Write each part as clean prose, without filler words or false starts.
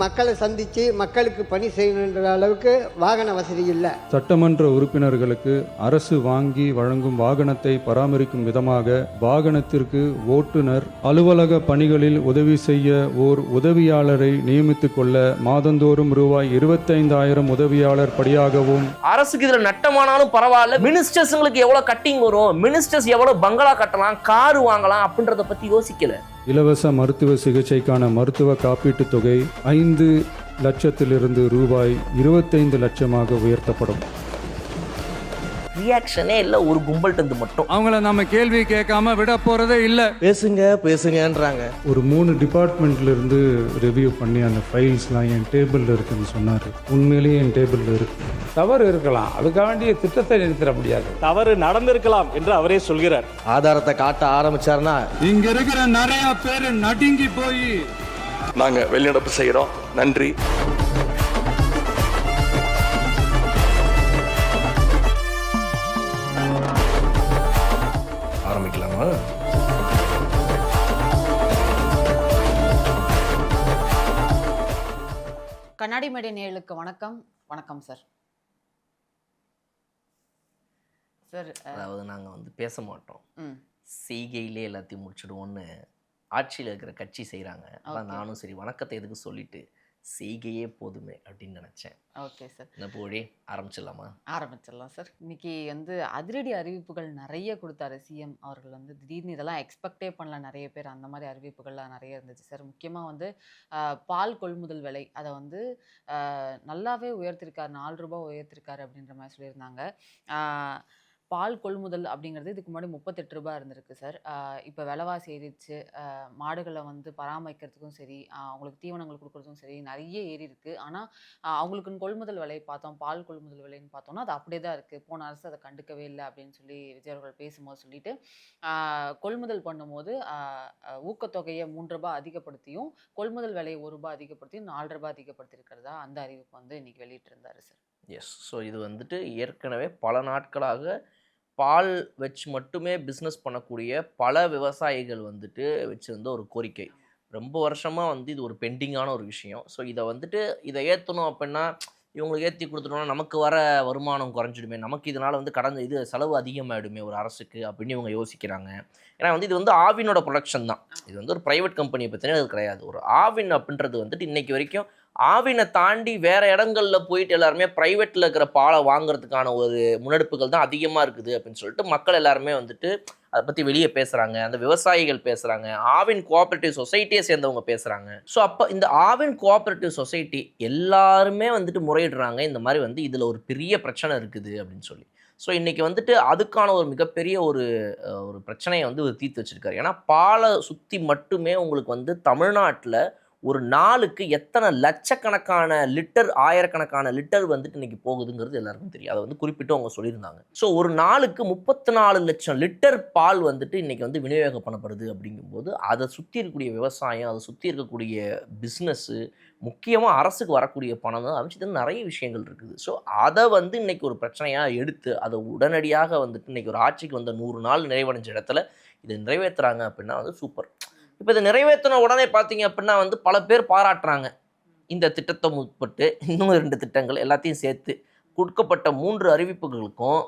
மக்களை சந்தித்து மக்களுக்கு பணி செய்யணுன்ற அளவுக்கு வாகன வசதி இல்லை. சட்டமன்ற உறுப்பினர்களுக்கு அரசு வாங்கி வழங்கும் வாகனத்தை பராமரிக்கும் விதமாக வாகனத்திற்கு ஓட்டுநர், அலுவலக பணிகளில் உதவி செய்ய ஓர் உதவியாளரை நியமித்துக் கொள்ள மாதந்தோறும் ரூபாய் 25,000 உதவியாளர் படியாகவும். அரசுக்கு இதுல நட்டமானாலும் பரவாயில்ல, மினிஸ்டர்ஸ்ங்களுக்கு எவ்வளவு கட்டிங் வரும், மினிஸ்டர்ஸ் எவ்வளவு பங்களா கட்டலாம், காரு வாங்கலாம் அப்படின்றத பத்தி யோசிக்கல. இலவச மருத்துவ சிகிச்சைக்கான மருத்துவ காப்பீட்டுத் தொகை 5 லட்சத்திலிருந்து ரூபாய் 25 லட்சமாக உயர்த்தப்படும். ரியாக்ஷனே இல்ல, ஒரு கும்பல் தந்து மட்டும். அவங்கள நம்ம கேள்வி கேட்காம விட போறதே இல்ல. பேசுங்கன்றாங்க. ஒரு 3 டிபார்ட்மெண்ட்ல இருந்து ரிவ்யூ பண்ணி அந்த ஃபைல்ஸ்லாம் என் டேபிள்ல இருக்குன்னு சொன்னாரு. உண்மையிலேயே என் டேபிள்ல இருக்கு. தவறு இருக்கலாம், அதுக்காக வேண்டிய திட்டத்தை நிறுத்திட முடியாது. தவறு நடந்திருக்கலாம் என்று அவரே சொல்கிறார். ஆதாரத்தை காட்ட ஆரம்பிச்சாருன்னா இங்க இருக்கிற நிறைய பேர் நடுங்கி போய் நாங்க வெளிநடப்பு செய்யறோம். நன்றி. ஆரம்பிக்கலாமா? கண்ணாடி மேடை நேயர்களுக்கு வணக்கம். வணக்கம் சார். சார், அதாவது நாங்க பேச மாட்டோம், செய்கையிலே எல்லாத்தையும் முடிச்சிடுவோம்னு ஆட்சியில் இருக்கிற கட்சி செய்கிறாங்க. அதான் நானும் சரி வணக்கத்தை எதுக்கு சொல்லிட்டு செய்கையே போதுமே அப்படின்னு நினச்சேன். ஓகே சார், என்ன போடி ஆரம்பிச்சிடலாமா? ஆரம்பிச்சிடலாம் சார். இன்னைக்கு அதிரடி அறிவிப்புகள் நிறைய கொடுத்தாரு சிஎம் அவர்கள். திடீர்னு இதெல்லாம் எக்ஸ்பெக்டே பண்ணல நிறைய பேர். அந்த மாதிரி அறிவிப்புகள்லாம் நிறைய இருந்துச்சு சார். முக்கியமாக பால் கொள்முதல் விலை அதை நல்லாவே உயர்த்திருக்காரு, 4 ரூபாய் உயர்த்திருக்காரு அப்படின்ற மாதிரி சொல்லியிருந்தாங்க. பால் கொள்முதல் அப்படிங்கிறது இதுக்கு முன்னாடி 38 ரூபாய் இருந்திருக்கு சார். இப்போ விலைவாசி ஏறிடுச்சு. மாடுகளை பராமரிக்கிறதுக்கும் சரி, அவங்களுக்கு தீவனங்கள் கொடுக்குறதுக்கும் சரி நிறைய ஏறி இருக்கு. ஆனால் அவங்களுக்குன்னு கொள்முதல் விலை பார்த்தோம், பால் கொள்முதல் விலைன்னு பார்த்தோம்னா அது அப்படியே தான் இருக்குது. போன அரசு அதை கண்டுக்கவே இல்லை அப்படின்னு சொல்லி விஜய் அவர்கள் பேசும்போது சொல்லிட்டு, கொள்முதல் பண்ணும்போது ஊக்கத்தொகையை 3 ரூபாய் அதிகப்படுத்தியும் கொள்முதல் விலையை 1 ரூபாய் அதிகப்படுத்தியும் 4 ரூபாய் அதிகப்படுத்தியிருக்கிறதா அந்த அறிவிப்பு இன்னைக்கு வெளியிட்டிருந்தாரு சார். எஸ். ஸோ இது ஏற்கனவே பல நாட்களாக பால் வச்சு மட்டுமே பிஸ்னஸ் பண்ணக்கூடிய பல விவசாயிகள் வச்சுருந்த ஒரு கோரிக்கை. ரொம்ப வருஷமாக இது ஒரு பெண்டிங்கான ஒரு விஷயம். ஸோ இதை ஏற்றணும் அப்படின்னா இவங்களுக்கு ஏற்றி கொடுத்துட்டோம்னா நமக்கு வர வருமானம் குறைஞ்சிடுமே, நமக்கு இதனால் கடந்த செலவு அதிகமாகிடுமே ஒரு அரசுக்கு அப்படின்னு இவங்க யோசிக்கிறாங்க. ஏன்னா இது ஆவினோட ப்ரொடக்ஷன் தான். இது ஒரு ப்ரைவேட் கம்பெனியை பற்றினே அது கிடையாது. ஒரு ஆவின் அப்படின்றது இன்னைக்கு வரைக்கும் ஆவினை தாண்டி வேறு இடங்களில் போயிட்டு எல்லாருமே ப்ரைவேட்டில் இருக்கிற பாலை வாங்குறதுக்கான ஒரு முன்னெடுப்புகள் தான் அதிகமாக இருக்குது அப்படின்னு சொல்லிட்டு மக்கள் எல்லாருமே அதை பற்றி வெளியே பேசுகிறாங்க. அந்த விவசாயிகள் பேசுகிறாங்க, ஆவின் கோஆப்ரேட்டிவ் சொசைட்டியை சேர்ந்தவங்க பேசுகிறாங்க. ஸோ அப்போ இந்த ஆவின் கோஆப்ரேட்டிவ் சொசைட்டி எல்லாருமே முறையிடுறாங்க, இந்த மாதிரி இதில் ஒரு பெரிய பிரச்சனை இருக்குது அப்படின்னு சொல்லி. ஸோ இன்றைக்கி அதுக்கான ஒரு மிகப்பெரிய ஒரு பிரச்சனையை தீர்த்து வச்சுருக்காரு. ஏன்னா பாலை சுற்றி மட்டுமே உங்களுக்கு தமிழ்நாட்டில் ஒரு நாளுக்கு எத்தனை லட்சக்கணக்கான லிட்டர், ஆயிரக்கணக்கான லிட்டர் இன்னைக்கு போகுதுங்கிறது எல்லாருக்கும் தெரியும். அதை குறிப்பிட்டு அவங்க சொல்லியிருந்தாங்க. ஸோ ஒரு நாளுக்கு 34 லட்சம் லிட்டர் பால் இன்னைக்கு விநியோகம் பண்ணப்படுது. அப்படிங்கும்போது அதை சுற்றி இருக்கக்கூடிய விவசாயம், அதை சுற்றி இருக்கக்கூடிய பிஸ்னஸ்ஸு, முக்கியமாக அரசுக்கு வரக்கூடிய பணம் தான் அமைச்சு நிறைய விஷயங்கள் இருக்குது. ஸோ அதை இன்னைக்கு ஒரு பிரச்சனையாக எடுத்து அதை உடனடியாக இன்னைக்கு ஒரு ஆட்சிக்கு 100 நாள் நிறைவடைஞ்ச இடத்துல இதை நிறைவேற்றுறாங்க அப்படின்னா சூப்பர். இப்போ இதை நிறைவேற்றின உடனே பார்த்தீங்க அப்படின்னா பல பேர் பாராட்டுறாங்க. இந்த திட்டத்தை முற்பட்டு இன்னும் 2 திட்டங்கள் எல்லாத்தையும் சேர்த்து கொடுக்கப்பட்ட 3 அறிவிப்புகளுக்கும்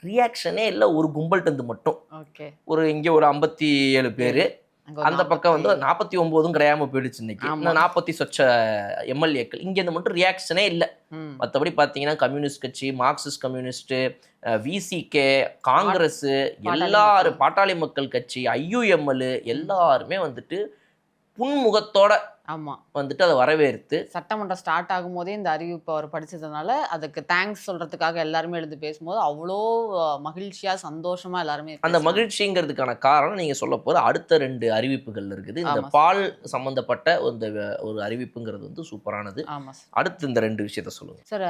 ரியாக்ஷனே இல்லை, ஒரு கும்பல் தந்து மட்டும். இங்கே ஒரு 57 பேர், அந்த பக்கம் 49 கிடையாம போயிடுச்சு. இன்னைக்கு 40 சொச்ச எம்எல்ஏக்கள். இங்கேருந்து மட்டும் ரியாக்ஷனே இல்லை. மற்றபடி பார்த்தீங்கன்னா கம்யூனிஸ்ட் கட்சி, மார்க்சிஸ்ட் கம்யூனிஸ்ட், விசிகே, காங்கிரஸ், எல்லாரும், பாட்டாளி மக்கள் கட்சி, ஐயுஎம்எல் எல்லாருமே புன்முகத்தோட அதை வரவேற்று சட்டமன்றம் ஸ்டார்ட் ஆகும் போதே இந்த அறிவிப்பு அவர் படிச்சதுனால அதுக்கு தேங்க்ஸ் சொல்றதுக்காக எல்லாருமே எழுந்து பேசும்போது அவ்வளோ மகிழ்ச்சியா சந்தோஷமா எல்லாருமே. அந்த மகிழ்ச்சிங்கிறதுக்கான காரணம் நீங்க சொல்ல போற அடுத்த 2 அறிவிப்புகள் இருக்குது. இந்த பால் சம்பந்தப்பட்ட ஒரு அறிவிப்புங்கிறது சூப்பரானது. அடுத்து இந்த 2 விஷயத்த சொல்லுங்க சார்.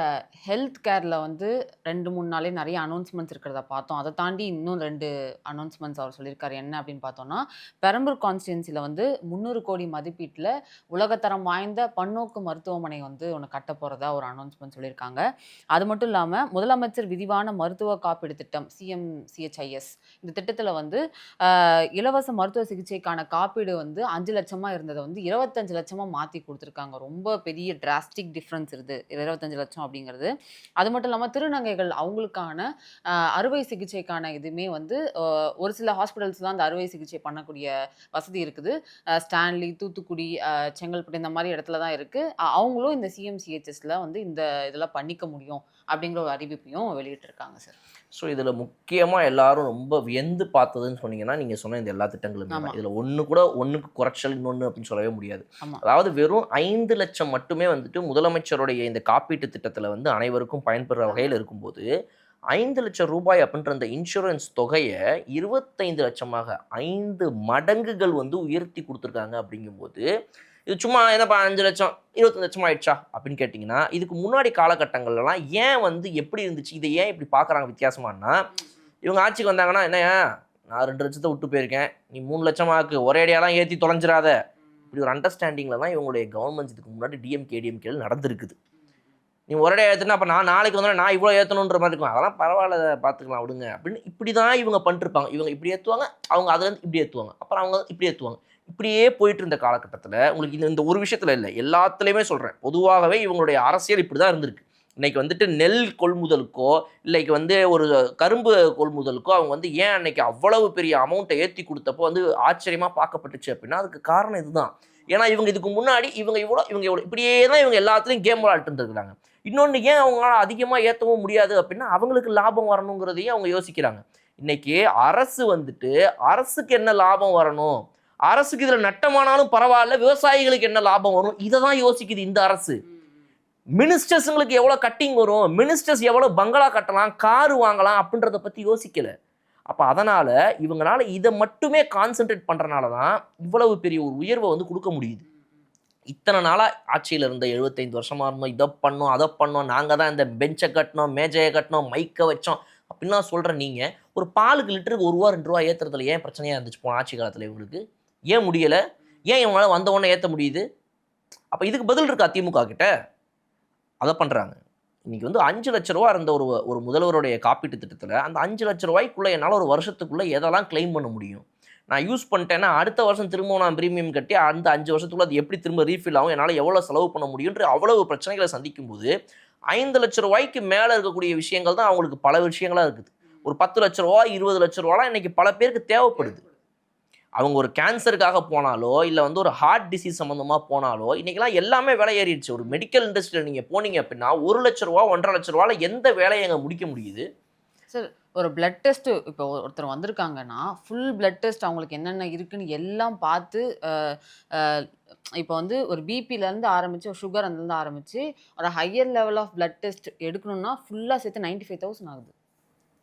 ஹெல்த் கேர்ல 2-3 நாளே நிறைய அனௌன்ஸ்மெண்ட்ஸ் இருக்கிறத பார்த்தோம். அதை தாண்டி இன்னும் 2 அனௌன்ஸ்மெண்ட்ஸ் அவர் சொல்லியிருக்காரு. என்ன அப்படின்னு பார்த்தோம்னா, பெரம்பூர் கான்ஸ்டியன்சில 300 கோடி மதிப்பீட்டில் உலகத்தரம் வாய்ந்த பன்னோக்கு மருத்துவமனை வந்து ஒன்று கட்ட போகிறதா ஒரு அனௌன்ஸ்மெண்ட் சொல்லியிருக்காங்க. அது மட்டும் இல்லாமல் முதலமைச்சர் விரிவான மருத்துவ காப்பீடு திட்டம் CMCHIS இந்த திட்டத்தில் வந்து இலவச மருத்துவ சிகிச்சைக்கான காப்பீடு வந்து 5 லட்சமாக இருந்ததை வந்து 25 லட்சமாக மாற்றி கொடுத்துருக்காங்க. ரொம்ப பெரிய டிராஸ்டிக் டிஃப்ரென்ஸ் இருக்குது 25 லட்சம் அப்படிங்கிறது. அது மட்டும் இல்லாமல் திருநங்கைகள் அவங்களுக்கான அறுவை சிகிச்சைக்கான இதுவுமே வந்து ஒரு சில ஹாஸ்பிட்டல்ஸ்லாம் அந்த அறுவை சிகிச்சை பண்ணக்கூடிய வசதி இருக்குது. ஸ்டான்லி, தூத்துக்குடி, செங்கல்பட்டு இந்த மாதிரி இடத்துல தான் இருக்குது. அவங்களும் இந்த CMCHSல வந்து இந்த இதெல்லாம் பண்ணிக்க முடியும் அப்படிங்கிற ஒரு அறிவிப்பையும் வெளியிட்டிருக்காங்க சார். ஸோ இதில் முக்கியமாக எல்லாரும் ரொம்ப வியந்து பார்த்ததுன்னு சொன்னீங்கன்னா நீங்கள் சொன்ன இந்த எல்லா திட்டங்களுமே ஆமா. இதில் ஒன்று கூட ஒன்றுக்கு குறைச்சல் இன்னொன்று அப்படின்னு சொல்லவே முடியாது. ஆமா. அதாவது வெறும் 5 லட்சம் மட்டுமே வந்துட்டு முதலமைச்சருடைய இந்த காப்பீட்டு திட்டத்தில் வந்து அனைவருக்கும் பயன்பெற வகையில் இருக்கும்போது 5 லட்சம் ரூபாய் அப்படின்ற அந்த இன்சூரன்ஸ் தொகையை 25 லட்சமாக 5 மடங்குகள் வந்து உயர்த்தி கொடுத்துருக்காங்க. அப்படிங்கும்போது இது சும்மா என்னப்பா 5 லட்சம் 25 லட்சம் ஆயிடுச்சா அப்படின்னு கேட்டிங்கன்னா, இதுக்கு முன்னாடி காலகட்டங்கள்லாம் ஏன் வந்து எப்படி இருந்துச்சு, இதை ஏன் இப்படி பார்க்குறாங்க வித்தியாசமானா, இவங்க ஆட்சிக்கு வந்தாங்கன்னா என்னையா நான் 2 லட்சத்தை விட்டு போயிருக்கேன், நீ 3 லட்சமாக்கு ஒரே அடியாலாம் ஏற்றி தொலைஞ்சிடாத, இப்படி ஒரு அண்டர்ஸ்டாண்டிங்கில் தான் இவங்களுடைய கவர்மெண்ட்ஸ் இதுக்கு முன்னாடி DMK நடந்திருக்குது. நீ ஒரே ஏற்றுனா அப்போ நான் நாளைக்கு வந்தோன்னா நான் இவ்வளோ ஏற்றணுன்ற மாதிரி இருக்கும், அதெல்லாம் பரவாயில்ல பார்த்துக்கலாம் விடுங்க அப்படின்னு இப்படி தான் இவங்க பண்ணிருப்பாங்க. இவங்க இப்படி ஏற்றுவாங்க, அவங்க அதுலேருந்து இப்படி ஏற்றுவாங்க, அப்புறம் அவங்க இப்படி ஏற்றுவாங்க. இப்படியே போயிட்டு இருந்த காலகட்டத்தில் உங்களுக்கு இந்த ஒரு விஷயத்தில் இல்லை, எல்லாத்துலேயுமே சொல்கிறேன், பொதுவாகவே இவங்களுடைய அரசியல் இப்படி தான் இருந்திருக்கு. இன்றைக்கி வந்துட்டு நெல் கொள்முதலுக்கோ இல்லைக்கு வந்து ஒரு கரும்பு கொள்முதலுக்கோ அவங்க வந்து ஏன் அன்னைக்கு அவ்வளவு பெரிய அமௌண்ட்டை ஏற்றி கொடுத்தப்போ வந்து ஆச்சரியமாக பார்க்கப்பட்டுச்சு அப்படின்னா அதுக்கு காரணம் இதுதான். ஏன்னா இவங்க இதுக்கு முன்னாடி இவங்க இவ்வளோ இப்படியே தான் இவங்க எல்லாத்துலேயும் கேம் விளையாட்டு இருந்திருக்கிறாங்க. இன்னொன்று ஏன் அவங்களால அதிகமாக ஏற்றவும் முடியாது அப்படின்னா அவங்களுக்கு லாபம் வரணுங்கிறதையும் அவங்க யோசிக்கிறாங்க. இன்னைக்கு அரசு வந்துட்டு அரசுக்கு என்ன லாபம் வரணும், அரசுக்கு இதில் நட்டமானாலும் பரவாயில்ல, விவசாயிகளுக்கு என்ன லாபம் வரும், இதை தான் யோசிக்குது இந்த அரசு. மினிஸ்டர்ஸுங்களுக்கு எவ்வளோ கட்டிங் வரும், மினிஸ்டர்ஸ் எவ்வளோ பங்களா கட்டலாம், காரு வாங்கலாம் அப்படின்றத பற்றி யோசிக்கலை. அப்போ அதனால் இவங்களால இதை மட்டுமே கான்சென்ட்ரேட் பண்ணுறனால தான் இவ்வளவு பெரிய ஒரு உயர்வை வந்து கொடுக்க முடியுது. இத்தனை நாளாக ஆட்சியில் இருந்த 75 வருஷமாக இருந்தோம், இதை பண்ணோம் அதை பண்ணோம், நாங்கள் தான் இந்த பெஞ்சை கட்டினோம், மேஜையை கட்டினோம், மைக்கை வச்சோம் அப்படின்லாம் சொல்கிற நீங்கள் ஒரு பாலுக்கு லிட்டருக்கு ₹1 ₹2 ஏற்றுறதுல ஏன் பிரச்சனையாக இருந்துச்சு போன ஆட்சி காலத்தில்? இவங்களுக்கு ஏன் முடியலை? ஏன் இவங்களால வந்த உடனே ஏற்ற முடியுது? அப்போ இதுக்கு பதில் இருக்கா திமுக கிட்ட? அதை பண்ணுறாங்க. இன்றைக்கி வந்து 5 லட்ச ரூபா இருந்த ஒரு முதல்வருடைய காப்பீட்டு திட்டத்தில் அந்த 5 லட்ச ரூபாய்க்குள்ளே என்னால் ஒரு வருஷத்துக்குள்ளே எதெல்லாம் கிளைம் பண்ண முடியும்? நான் யூஸ் பண்ணிட்டேன்னா அடுத்த வருஷம் திரும்பவும் நான் ப்ரீமியம் கட்டி அந்த 5 வருஷத்துக்குள்ள அது எப்படி திரும்ப ரீஃபில் ஆகும், என்னால் எவ்வளோ செலவு பண்ண முடியுன்ற அவ்வளவு பிரச்சனைகளை சந்திக்கும் போது 5 லட்ச ரூபாய்க்கு மேலே இருக்கக்கூடிய விஷயங்கள் தான் அவங்களுக்கு பல விஷயங்களாக இருக்குது. ஒரு 10 லட்ச ரூபா 20 லட்ச ரூபாலாம் இன்றைக்கி பல பேருக்கு தேவைப்படுது. அவங்க ஒரு கேன்சருக்காக போனாலோ இல்லை வந்து ஒரு ஹார்ட் டிசீஸ் சம்மந்தமாக போனாலோ இன்றைக்கெல்லாம் எல்லாமே விலை ஏறிடுச்சு. ஒரு மெடிக்கல் இண்டஸ்ட்ரியில் நீங்கள் போனீங்க அப்படின்னா 1 லட்ச ரூபா 1.5 லட்ச ரூபாவில் எந்த வேலையை அங்கே முடிக்க முடியுது? சார் ஒரு பிளட் டெஸ்ட்டு இப்போ ஒருத்தர் வந்திருக்காங்கன்னா ஃபுல் பிளட் டெஸ்ட் அவங்களுக்கு என்னென்ன இருக்குன்னு எல்லாம் பார்த்து இப்போ வந்து ஒரு பிபிலேருந்து ஆரம்பித்து ஒரு சுகர் அதுலேருந்து ஆரம்பித்து ஒரு higher level of blood test எடுக்கணும்னா ஃபுல்லாக சேர்த்து 95,000 ஆகுது.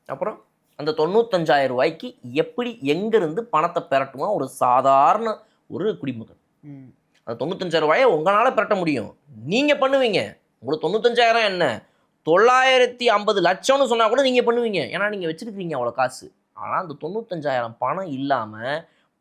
அப்புறம் அந்த 95,000 ரூபாய்க்கு எப்படி எங்கேருந்து பணத்தை பெறட்டுமா ஒரு சாதாரண ஒரு குடிமகன்? அந்த 95,000 ரூபாயை உங்களால் பெறட்ட முடியும், நீங்கள் பண்ணுவீங்க. உங்களுக்கு 95,000 என்ன 950 லட்சம்னு சொன்னால் கூட நீங்கள் பண்ணுவீங்க, ஏன்னா நீங்கள் வச்சுருக்கீங்க அவ்வளோ காசு. ஆனால் அந்த 95,000 பணம் இல்லாமல்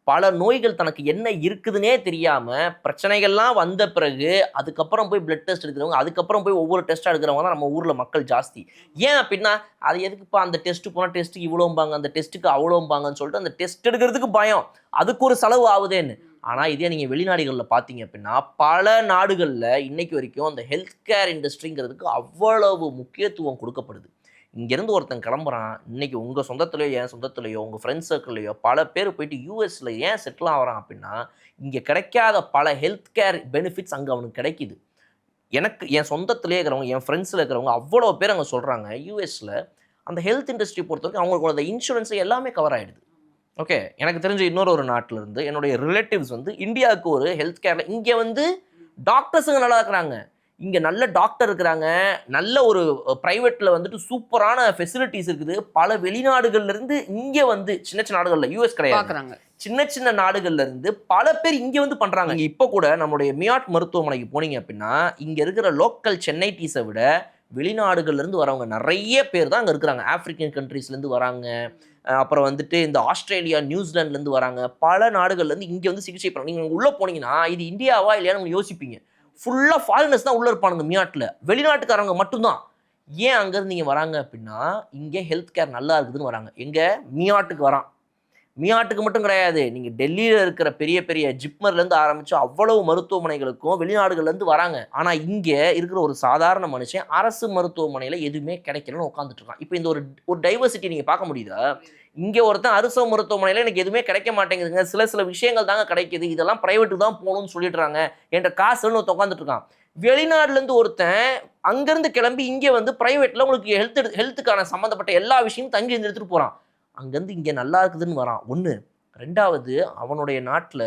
பல நோய்கள் தனக்கு என்ன இருக்குதுன்னே தெரியாமல் பிரச்சனைகள்லாம் வந்த பிறகு அதுக்கப்புறம் போய் பிளட் டெஸ்ட் எடுக்கிறவங்க, அதுக்கப்புறம் போய் ஒவ்வொரு டெஸ்ட்டாக எடுக்கிறவங்க தான் நம்ம ஊரில் மக்கள் ஜாஸ்தி. ஏன் அப்படின்னா அது எதுக்குப்பா அந்த டெஸ்ட்டு போனால் டெஸ்ட்டுக்கு இவ்வளோம்பாங்க, அந்த டெஸ்ட்டுக்கு அவ்வளோம்பாங்கன்னு சொல்லிட்டு அந்த டெஸ்ட் எடுக்கிறதுக்கு பயம், அதுக்கு ஒரு செலவு ஆகுதேன்னு. ஆனால் இதே நீங்கள் வெளிநாடுகளில் பார்த்தீங்க அப்படின்னா பல நாடுகளில் இன்னைக்கு வரைக்கும் அந்த ஹெல்த் கேர் இண்டஸ்ட்ரிங்கிறதுக்கு அவ்வளவு முக்கியத்துவம் கொடுக்கப்படுது. இங்கேருந்து ஒருத்தன் கிளம்புறான், இன்றைக்கி உங்கள் சொந்தத்துலையோ என் சொந்தத்துலையோ உங்கள் ஃப்ரெண்ட்ஸ் சர்க்கிள்லையோ பல பேர் போயிட்டு யூஎஸில் ஏன் செட்டில் ஆகிறான் அப்படின்னா இங்கே கிடைக்காத பல ஹெல்த் கேர் பெனிஃபிட்ஸ் அங்கே அவனுக்கு கிடைக்கிது. எனக்கு என் சொந்தத்துலேயே இருக்கிறவங்க என் ஃப்ரெண்ட்ஸில் இருக்கிறவங்க அவ்வளோ பேர் அங்கே சொல்கிறாங்க யூஎஸில் அந்த ஹெல்த் இண்டஸ்ட்ரி பொறுத்த வரைக்கும் அவங்களுக்கு அந்த இன்சூரன்ஸ் எல்லாமே கவர் ஆகிடுது. ஓகே, எனக்கு தெரிஞ்ச இன்னொரு நாட்டிலேருந்து என்னுடைய ரிலேட்டிவ்ஸ் வந்து இந்தியாவுக்கு ஒரு ஹெல்த் கேரில் இங்கே வந்து டாக்டர்ஸுங்க நல்லா இருக்கிறாங்க, இங்கே நல்ல டாக்டர் இருக்கிறாங்க, நல்ல ஒரு ப்ரைவேட்டில் வந்துட்டு சூப்பரான ஃபெசிலிட்டிஸ் இருக்குது. பல வெளிநாடுகள்லேருந்து இங்கே வந்து சின்ன சின்ன நாடுகளில் யூஎஸ் கிடையாது, சின்ன சின்ன நாடுகள்லேருந்து பல பேர் இங்கே வந்து பண்ணுறாங்க. இங்கே இப்போ கூட நம்மளுடைய மியாட் மருத்துவமனைக்கு போனீங்க அப்படின்னா இங்கே இருக்கிற லோக்கல் சென்னை டீஸை விட வெளிநாடுகள்லேருந்து வரவங்க நிறைய பேர் தான் அங்கே இருக்கிறாங்க. ஆப்பிரிக்கன் கண்ட்ரீஸ்லேருந்து வராங்க, அப்புறம் வந்துட்டு இந்த ஆஸ்திரேலியா, நியூசிலாண்ட்லேருந்து வராங்க, பல நாடுகள்லேருந்து இங்கே வந்து சிகிச்சை பண்ணுறாங்க. நீங்கள் உள்ளே போனீங்கன்னா இது இந்தியாவா இல்லையான்னு யோசிப்பீங்க. ஃபுல்லாக ஃபாரினர்ஸ் தான் உள்ளே இருப்பானுங்க மியாட்டில், வெளிநாட்டுக்காரங்க மட்டும்தான். ஏன் அங்கேருந்து நீங்கள் வராங்க அப்படின்னா, இங்கே ஹெல்த் கேர் நல்லா இருக்குதுன்னு வராங்க. எங்கே? மியாட்டுக்கு வரான். மியாட்டுக்கு மட்டும் கிடையாது, நீங்கள் டெல்லியில் இருக்கிற பெரிய பெரிய ஜிப்மர்லேருந்து ஆரம்பித்து அவ்வளவு மருத்துவமனைகளுக்கும் வெளிநாடுகள்லேருந்து வராங்க. ஆனால் இங்கே இருக்கிற ஒரு சாதாரண மனுஷன் அரசு மருத்துவமனையில் எதுவுமே கிடைக்கலன்னு உட்காந்துட்டு இருக்கான். இப்போ இந்த ஒரு டைவர்சிட்டி நீங்கள் பார்க்க முடியுதா? இங்கே ஒருத்தன் அரசு மருத்துவமனையில் எனக்கு எதுவுமே கிடைக்க மாட்டேங்குதுங்க, சில விஷயங்கள் தாங்க கிடைக்கிது, இதெல்லாம் ப்ரைவேட்டுக்கு தான் போகணும்னு சொல்லிடுறாங்க, என்ற காசுன்னு ஒருத்தன் உட்காந்துட்டு இருக்கான். வெளிநாடுலேருந்து ஒருத்தன் அங்கேருந்து கிளம்பி இங்கே வந்து ப்ரைவேட்டில் உங்களுக்கு ஹெல்த்துக்கான சம்மந்தப்பட்ட எல்லா விஷயமும் தங்கி இருந்து எடுத்துகிட்டு போகிறான். அங்கேருந்து இங்கே நல்லா இருக்குதுன்னு வரான். ஒன்று. ரெண்டாவது, அவனுடைய நாட்டில்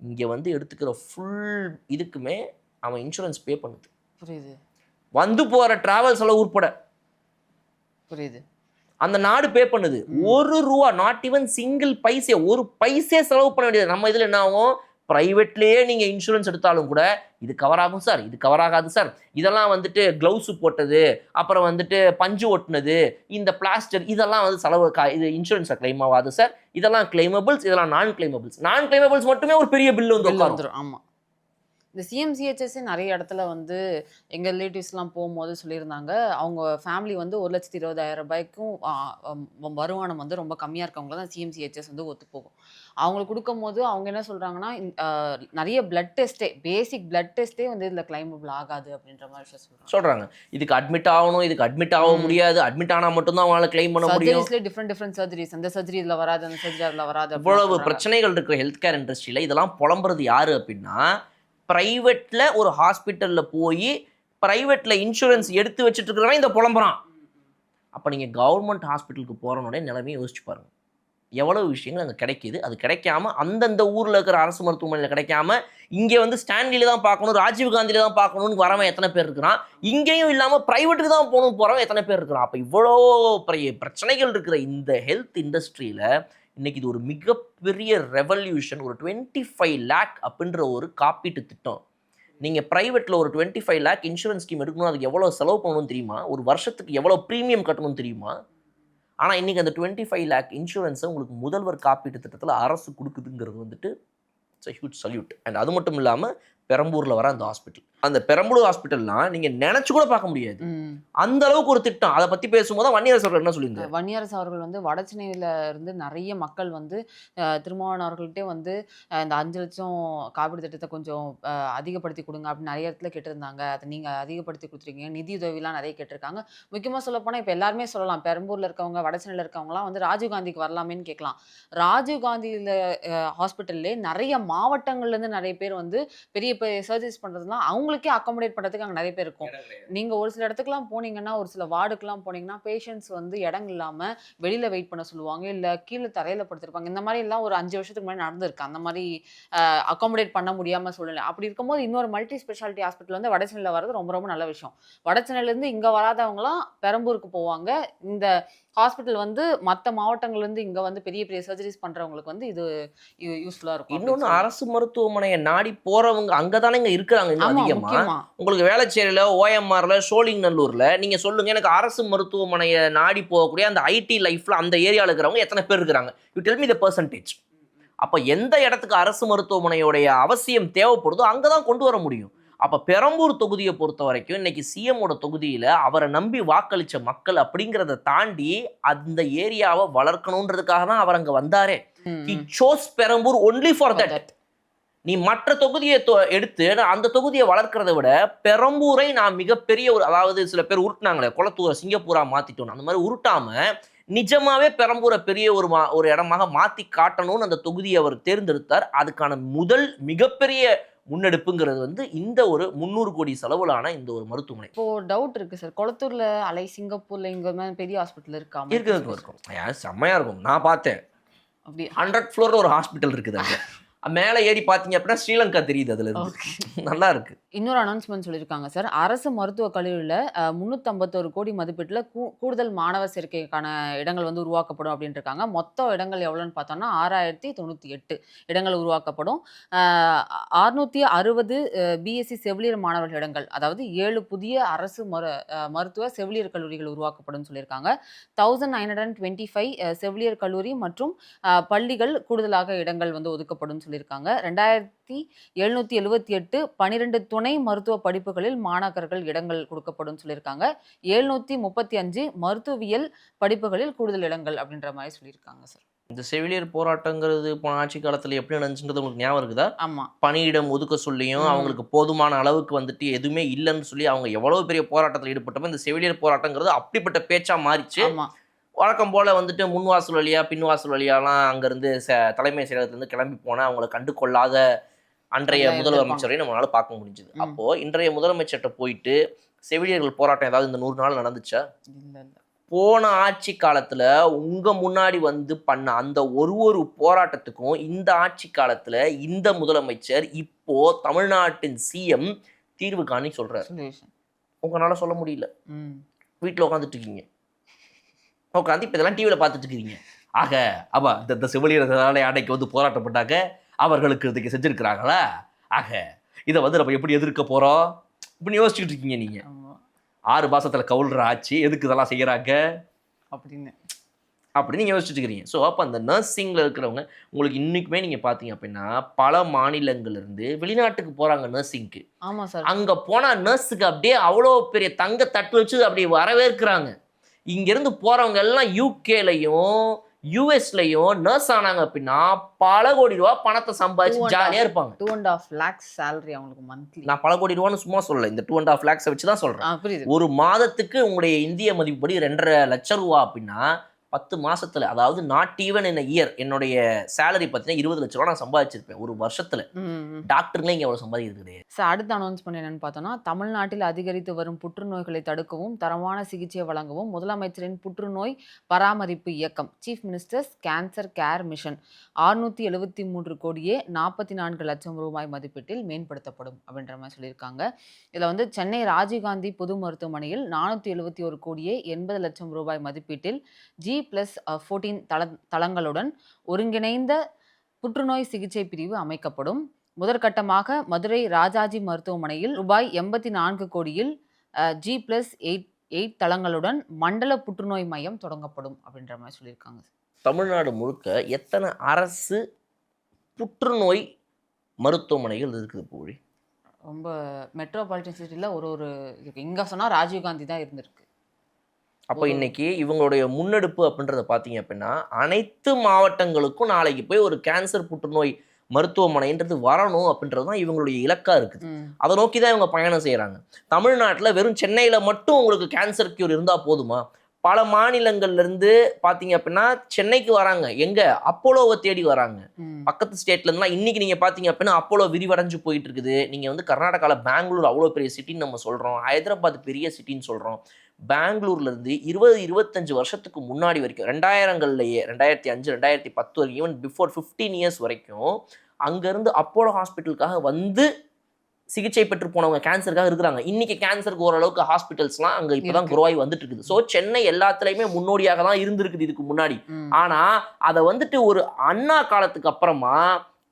இங்கே வந்து எடுத்துக்கிற ஃபுல் இதுக்குமே அவன் இன்சூரன்ஸ் பே பண்ணுது. புரியுது. வந்து போகிற ட்ராவல் செலவு உட்பட புரியுது. அந்த நாடு பே பண்ணுது. ₹1, நாட் ஈவன் சிங்கிள் பைசே, ஒரு பைசே செலவு பண்ண வேண்டியது. நம்ம இதில் என்ன ஆகும்? ப்ரைவேட்லேயே நீங்கள் இன்சூரன்ஸ் எடுத்தாலும் கூட இது கவர் ஆகும் சார், இது கவர் ஆகாது சார், இதெல்லாம் வந்துட்டு க்ளவுஸு போட்டது, அப்புறம் வந்துட்டு பஞ்சு ஒட்டினது, இந்த பிளாஸ்டர், இதெல்லாம் வந்து செலவு இது இன்சூரன்ஸை கிளைம் ஆகாது சார், இதெல்லாம் கிளைமபிள்ஸ், இதெல்லாம் நான் கிளைமபிள்ஸ் மட்டுமே ஒரு பெரிய பில்லு வந்து வந்துடும். ஆமாம். இந்த சிஎம்சிஹெச்எஸ்ஸே நிறைய இடத்துல வந்து எங்கள் ரிலேட்டிவ்ஸ்லாம் போகும்போது சொல்லியிருந்தாங்க, அவங்க ஃபேமிலி வந்து ₹1,20,000 வருமானம் வந்து ரொம்ப கம்மியாக இருக்கவங்க தான் சிஎம்சிஹெச்எஸ் வந்து ஒத்து போகும். அவங்களுக்கு கொடுக்கும்போது அவங்க என்ன சொல்கிறாங்கன்னா, நிறைய பேசிக் பிளட் டெஸ்ட்டே வந்து இதில் கிளைமபிள் ஆகாது அப்படின்ற மாதிரி சொல்கிறாங்க. இதுக்கு அட்மிட் ஆகணும், இதுக்கு அட்மிட் ஆக முடியாது, அட்மிட் ஆனால் மட்டும்தான் அவங்களால கிளைம் பண்ண முடியும். சர்ஜரிஸ்லேயே டிஃப்ரெண்ட் சர்ஜரிஸ், அந்த சர்ஜரி இதில் வராது, அந்த சர்ஜரி அதில் வராது. இவ்வளவு பிரச்சனைகள் இருக்கிற ஹெல்த் கேர் இண்டஸ்ட்ரியில் இதெல்லாம் புலம்புறது யாரு அப்படின்னா, ப்ரைவேட்டில் ஒரு ஹாஸ்பிட்டலில் போய் ப்ரைவேட்டில் இன்சூரன்ஸ் எடுத்து வச்சுட்டு இருக்கிறவன் இந்த புலம்புறான். அப்போ நீங்கள் கவர்மெண்ட் ஹாஸ்பிட்டலுக்கு போகிறனுடைய நிலைமையை யோசிச்சு பாருங்கள். எவ்வளவு விஷயங்கள் அங்கே கிடைக்கிது, அது கிடைக்காம அந்தந்த ஊரில் இருக்கிற அரசு மருத்துவமனையில் கிடைக்காம இங்கே வந்து ஸ்டான்லியில் தான் பார்க்கணும், ராஜீவ்காந்தியில் தான் பார்க்கணும்னு வரவன் எத்தனை பேர் இருக்கிறான்? இங்கேயும் இல்லாமல் ப்ரைவேட்டுக்கு தான் போகணும் போகிறவன் எத்தனை பேர் இருக்கிறான்? அப்போ இவ்வளோ பிரச்சனைகள் இருக்கிற இந்த ஹெல்த் இண்டஸ்ட்ரியில் இன்னைக்கு இது ஒரு மிகப்பெரிய ரெவல்யூஷன். ஒரு 25 lakh அப்படின்ற ஒரு காப்பீட்டு திட்டம். நீங்கள் ப்ரைவேட்டில் ஒரு 25 lakh இன்சூரன்ஸ் ஸ்கீம் எடுக்கணும், அதுக்கு எவ்வளோ செலவு பண்ணணும்னு தெரியுமா? ஒரு வருஷத்துக்கு எவ்வளோ ப்ரீமியம் கட்டணும்னு தெரியுமா? ஆனால் இன்றைக்கி அந்த 25 lakh இன்சூரன்ஸை உங்களுக்கு முதல்வர் காப்பீட்டு திட்டத்தில் அரசு கொடுக்குதுங்கிறது வந்துட்டு it's a huge salute. And அது மட்டும் இல்லாமல் பெரம்பூரில் வர அந்த பெரம்பலூர் ஹாஸ்பிட்டல்லாம் நீங்கள் நினச்சி கூட பார்க்க முடியாது, அந்த அளவுக்கு ஒரு திட்டம். அதை பற்றி பேசும்போது வன்னியரசு அவர்கள் என்ன சொல்லியிருந்தார்? வன்னியரசு அவர்கள் வந்து வடசென்னையில் இருந்து நிறைய மக்கள் வந்து திருமாவளவன் அவர்கள்ட்டே வந்து இந்த 5 லட்சம் காப்பீடு திட்டத்தை கொஞ்சம் அதிகப்படுத்தி கொடுங்க அப்படின்னு நிறைய இடத்துல கேட்டிருந்தாங்க. அதை நீங்கள் அதிகப்படுத்தி கொடுத்துருக்கீங்க, நிதி உதவிலாம் நிறைய கேட்டிருக்காங்க. முக்கியமாக சொல்லப்போனால் இப்போ எல்லாருமே சொல்லலாம், பெரம்பூரில் இருக்கவங்க வடசென்னையில் இருக்கவங்களாம் வந்து ராஜீவ்காந்திக்கு வரலாமேன்னு கேட்கலாம். ராஜீவ்காந்தியில் ஹாஸ்பிட்டல்லே நிறைய மாவட்டங்கள்லேருந்து நிறைய பேர் வந்து பெரிய பெரிய சர்ஜரிஸ் பண்ணுறதுலாம் அவங்களுக்கே அக்காமடேட் பண்ணுறதுக்கு அங்கே நிறைய பேர் இருக்கும். நீங்கள் ஒரு சில இடத்துக்குலாம் போனீங்கன்னா, ஒரு சில வார்டுக்கெலாம் போனீங்கன்னா பேஷண்ட்ஸ் வந்து இடம் இல்லாமல் வெளியில் வெயிட் பண்ண சொல்லுவாங்க, இல்லை கீழே தரையில் படுத்திருப்பாங்க. இந்த மாதிரி எல்லாம் ஒரு 5 வருஷத்துக்கு முன்னாடி நடந்திருக்கு. அந்த மாதிரி அக்காமடேட் பண்ண முடியாமல் சொல்லலை. அப்படி இருக்கும்போது இன்னொரு மல்டி ஸ்பெஷாலிட்டி ஹாஸ்பிட்டல் வந்து வடசென்னையில் வர்றது ரொம்ப ரொம்ப நல்ல விஷயம். வடசென்னையிலேருந்து இங்கே வராதவங்களாம் பெரம்பூருக்கு போவாங்க. இந்த ஹாஸ்பிட்டல் வந்து மற்ற மாவட்டங்கள்லேருந்து இங்கே வந்து பெரிய பெரிய சர்ஜரிஸ் பண்ணுறவங்களுக்கு வந்து இது யூஸ்ஃபுல்லாக இருக்கும். இன்னொன்று, அரசு மருத்துவமனையை நாடி போகிறவங்க அங்கே தானே இங்கே இருக்கிறாங்க. இன்னும் அதிகமாக உங்களுக்கு வேளச்சேரியில், ஓஎம்ஆரில், சோழிங்கநல்லூரில் நீங்கள் சொல்லுங்கள், எனக்கு அரசு மருத்துவமனையை நாடி போகக்கூடிய அந்த ஐடி லைஃப்பில் அந்த ஏரியாவில் இருக்கிறவங்க எத்தனை பேர் இருக்கிறாங்க? You tell me the percentage. அப்போ எந்த இடத்துக்கு அரசு மருத்துவமனையோடைய அவசியம் தேவைப்படுதோ அங்கே தான் கொண்டு வர முடியும். அப்போ பெரம்பூர் தொகுதியை பொறுத்த வரைக்கும் இன்னைக்கு சிஎம்மோட தொகுதியில் அவரை நம்பி வாக்களித்த மக்கள் அப்படிங்கிறத தாண்டி அந்த ஏரியாவை வளர்க்கணுன்றதுக்காக தான் அவர் அங்கே வந்தாரே. He chose Perambur only for that. நீ மற்ற தொகுதியை எடுத்து அந்த தொகுதியை வளர்க்கறத விட பெரம்பூரை நான் மிகப்பெரிய ஒரு, அதாவது சில பேர் உருட்டினாங்களே குளத்தூரை சிங்கப்பூரா மாற்றிட்டோம், அந்த மாதிரி உருட்டாம நிஜமாவே பெரம்பூரை பெரிய ஒரு இடமாக மாற்றி காட்டணும்னு அந்த தொகுதியை அவர் தேர்ந்தெடுத்தார். அதுக்கான முதல் மிகப்பெரிய முன்னெடுப்புங்கிறது வந்து இந்த ஒரு 300 கோடி செலவுலான இந்த ஒரு மருத்துவமனை. இப்போ டவுட் இருக்கு சார், குளத்தூர்ல சிங்கப்பூர்ல இங்க பெரிய ஹாஸ்பிட்டல் இருக்காம? இருக்கும் செம்மையா இருக்கும். நான் பார்த்தேன், அப்படி 100 ஃப்ளோர்ல ஒரு ஹாஸ்பிட்டல் இருக்குது அங்கே. மேலே ஏறி பார்த்தீங்க அப்படின்னா ஸ்ரீலங்கா தெரியுது அதுல இருந்து. நல்லா இருக்கு. இன்னொரு அனௌன்ஸ்மெண்ட் சொல்லியிருக்காங்க சார். அரசு மருத்துவக் கல்லூரியில 351 கோடி மதிப்பீட்டுல கூடுதல் மாணவர் சேர்க்கைக்கான இடங்கள் வந்து உருவாக்கப்படும் அப்படின்னு இருக்காங்க. மொத்த இடங்கள் எவ்வளோன்னு பார்த்தோம்னா 6098 இடங்கள் உருவாக்கப்படும். 660 பிஎஸ்சி செவிலியர் மாணவர்கள் இடங்கள், அதாவது 7 புதிய அரசு மருத்துவ செவிலியர் கல்லூரிகள் உருவாக்கப்படும் சொல்லியிருக்காங்க. 1925 செவிலியர் கல்லூரி மற்றும் பள்ளிகள் கூடுதலாக இடங்கள் வந்து ஒதுக்கப்படும் சொல்லியிருக்காங்க. 2778 12 துணை மருத்துவ படிப்புகளில் மாணாக்கர்கள் இடங்கள் கொடுக்கப்படும் சொல்லியிருக்காங்க. 735 மருத்துவியல் படிப்புகளில் கூடுதல் இடங்கள் அப்படின்ற மாதிரி சொல்லியிருக்காங்க சார். இந்த செவிலியர் போராட்டங்கிறது போன ஆட்சி காலத்துல எப்படி நடந்துச்சுன்றது உங்களுக்கு ஞாபகம் இருக்குதா? ஆமா. பணியிடம் ஒதுக்க சொல்லியும் அவங்களுக்கு போதுமான அளவுக்கு வந்துட்டு எதுவுமே இல்லைன்னு சொல்லி அவங்க எவ்வளவு பெரிய போராட்டத்தில் ஈடுபட்டப்போ இந்த செவிலியர் போராட்டங்கிறது அப்படிப்பட்ட பேச்சா மாறிச்சு. ஆமா. வழக்கம் போல் வந்துட்டு முன்வாசல் வழியா பின்வாசல் வழியாலாம் அங்கேருந்து தலைமை செயலகத்திலேருந்து கிளம்பி போனால் அவங்கள கண்டு கொள்ளாத அன்றைய முதலமைச்சரையும் நம்மளால பார்க்க முடிஞ்சுது. அப்போது இன்றைய முதலமைச்சர்கிட்ட போயிட்டு செவிலியர்கள் போராட்டம் ஏதாவது இந்த 100 நாள் நடந்துச்சா? போன ஆட்சி காலத்தில் உங்கள் முன்னாடி வந்து பண்ண அந்த ஒரு போராட்டத்துக்கும் இந்த ஆட்சி காலத்தில் இந்த முதலமைச்சர் இப்போ தமிழ்நாட்டின் சிஎம் தீர்வு காணி சொல்கிறார். உங்களால் சொல்ல முடியல. வீட்டில் உட்காந்துட்டு இருக்கீங்க, உட்காந்து இப்போ இதெல்லாம் டிவியில் பார்த்துட்டு இருக்கிறீங்க. ஆக அப்பா இந்த செவிலியர்களால் அன்னைக்கு வந்து போராட்டப்பட்டாக்க அவர்களுக்கு இதுக்கு செஞ்சுருக்கிறாங்களா, ஆக இதை வந்து நம்ம எப்படி எதிர்க்க போகிறோம் இப்படின்னு யோசிச்சுக்கிட்டு இருக்கீங்க நீங்கள். 6 மாதத்தில் கவுள்ற ஆட்சி எதுக்கு இதெல்லாம் செய்கிறாங்க அப்படின்னு நீங்கள் யோசிச்சுட்டு இருக்கிறீங்க. ஸோ அப்போ அந்த நர்சிங்கில் இருக்கிறவங்க உங்களுக்கு இன்றைக்குமே நீங்கள் பார்த்தீங்க அப்படின்னா பல மாநிலங்கள்லேருந்து வெளிநாட்டுக்கு போகிறாங்க நர்சிங்க்கு. ஆமாம் சார். அங்கே போனால் நர்ஸுக்கு அப்படியே அவ்வளோ பெரிய தங்க தட்டு வச்சு அப்படியே வரவேற்கிறாங்க. இங்கேருந்து போகிறவங்க எல்லாம் யூகேலையும் யூஎஸ்லையும் நர்ஸ் ஆனாங்க அப்படின்னா பல கோடி ரூபா பணத்தை சம்பாதிச்சு ஜாலியாக இருப்பாங்க. 2.5 lakhs salary அவங்களுக்கு மந்த்லி. நான் பல கோடி ரூபான்னு சும்மா சொல்லலை, இந்த 2.5 lakhs வச்சு தான் சொல்கிறேன். ஒரு மாதத்துக்கு உங்களுடைய இந்திய மதிப்புப்படி 2.5 லட்சம் ரூபா அப்படின்னா 10 மாசத்துல, அதாவது நாட் ஈவன் இன் இயர், என்னுடைய சேலரி பார்த்தீங்கன்னா 20 லட்ச ரூபா நான் சம்பாதிச்சிருப்பேன் ஒரு வருஷத்துல. டாக்டருங்களே இங்கே எவ்வளோ சம்பாதிக்கிறது கிடையாது. சார், அடுத்த அனௌன்ஸ்மெண்ட் என்னன்னு பார்த்தோம்னா, தமிழ்நாட்டில் அதிகரித்து வரும் புற்றுநோய்களை தடுக்கவும் தரமான சிகிச்சை வழங்கவும் முதலமைச்சரின் புற்றுநோய் பராமரிப்பு இயக்கம் chief ministers cancer care mission 673 கோடியே 44 லட்சம் ரூபாய் மதிப்பீட்டில் மேம்படுத்தப்படும் அப்படின்ற மாதிரி சொல்லியிருக்காங்க. இதில் வந்து சென்னை ராஜீவ்காந்தி பொது மருத்துவமனையில் 471 கோடியே 80 லட்சம் ரூபாய் மதிப்பீட்டில் G+14 தளங்களுடன் ஒருங்கிணைந்த புற்றுநோய் சிகிச்சை பிரிவு அமைக்கப்படும். முதற்கட்டமாக மதுரை ராஜாஜி மருத்துவமனையில் ரூபாய் 84 கோடியில் G+8 தளங்களுடன் மண்டல புற்றுநோய் மையம் தொடங்கப்படும் அப்படின்ற மாதிரி சொல்லியிருக்காங்க. தமிழ்நாடு முழுக்க எத்தனை அரசு புற்றுநோய் மருத்துவமனைகள் இருக்குது பூழி? ரொம்ப மெட்ரோபாலிட்டன் சிட்டியில் ஒரு இங்கே சொன்னால் ராஜீவ்காந்தி தான் இருந்திருக்கு. அப்போ இன்னைக்கு இவங்களுடைய முன்னெடுப்பு அப்படின்றத பார்த்தீங்க அப்படின்னா அனைத்து மாவட்டங்களுக்கும் நாளைக்கு போய் ஒரு கேன்சர் புற்றுநோய் மருத்துவமனைன்றது வரணும் அப்படின்றது தான் இவங்களுடைய இலக்கா இருக்குது. அதை நோக்கி தான் இவங்க பயணம் செய்கிறாங்க. தமிழ்நாட்டில் வெறும் சென்னையில் மட்டும் உங்களுக்கு கேன்சர் கியூர் இருந்தால் போதுமா? பல மாநிலங்கள்லேருந்து பார்த்தீங்க அப்படின்னா சென்னைக்கு வராங்க. எங்கே? அப்போலோவை தேடி வராங்க. பக்கத்து ஸ்டேட்லேருந்துலாம் இன்றைக்கி நீங்கள் பார்த்தீங்க அப்படின்னா அப்போலோ விரிவடைஞ்சு போயிட்டு இருக்குது. நீங்கள் வந்து கர்நாடகாவில் பெங்களூர் அவ்வளோ பெரிய சிட்டின்னு நம்ம சொல்கிறோம், ஹைதராபாத் பெரிய சிட்டின்னு சொல்கிறோம். பெங்களூர்லேருந்து 20-25 வருஷத்துக்கு முன்னாடி வரைக்கும் 2000கள்லேயே 2005 2010 வரைக்கும் ஈவன் பிஃபோர் 15 இயர்ஸ் வரைக்கும் அங்கேருந்து அப்போலோ ஹாஸ்பிட்டலுக்காக வந்து சிகிச்சை பெற்று போனவங்க கேன்சருக்காக இருக்கிறாங்க. இன்னைக்கு கேன்சருக்கு ஓரளவுக்கு ஹாஸ்பிட்டல்ஸ்லாம் அங்கே இப்போ தான் குரோவாகி வந்துட்டு இருக்குது. ஸோ சென்னை எல்லாத்துலேயுமே முன்னோடியாக தான் இருந்திருக்குது இதுக்கு முன்னாடி. ஆனால் அதை வந்துட்டு ஒரு அண்ணா காலத்துக்கு அப்புறமா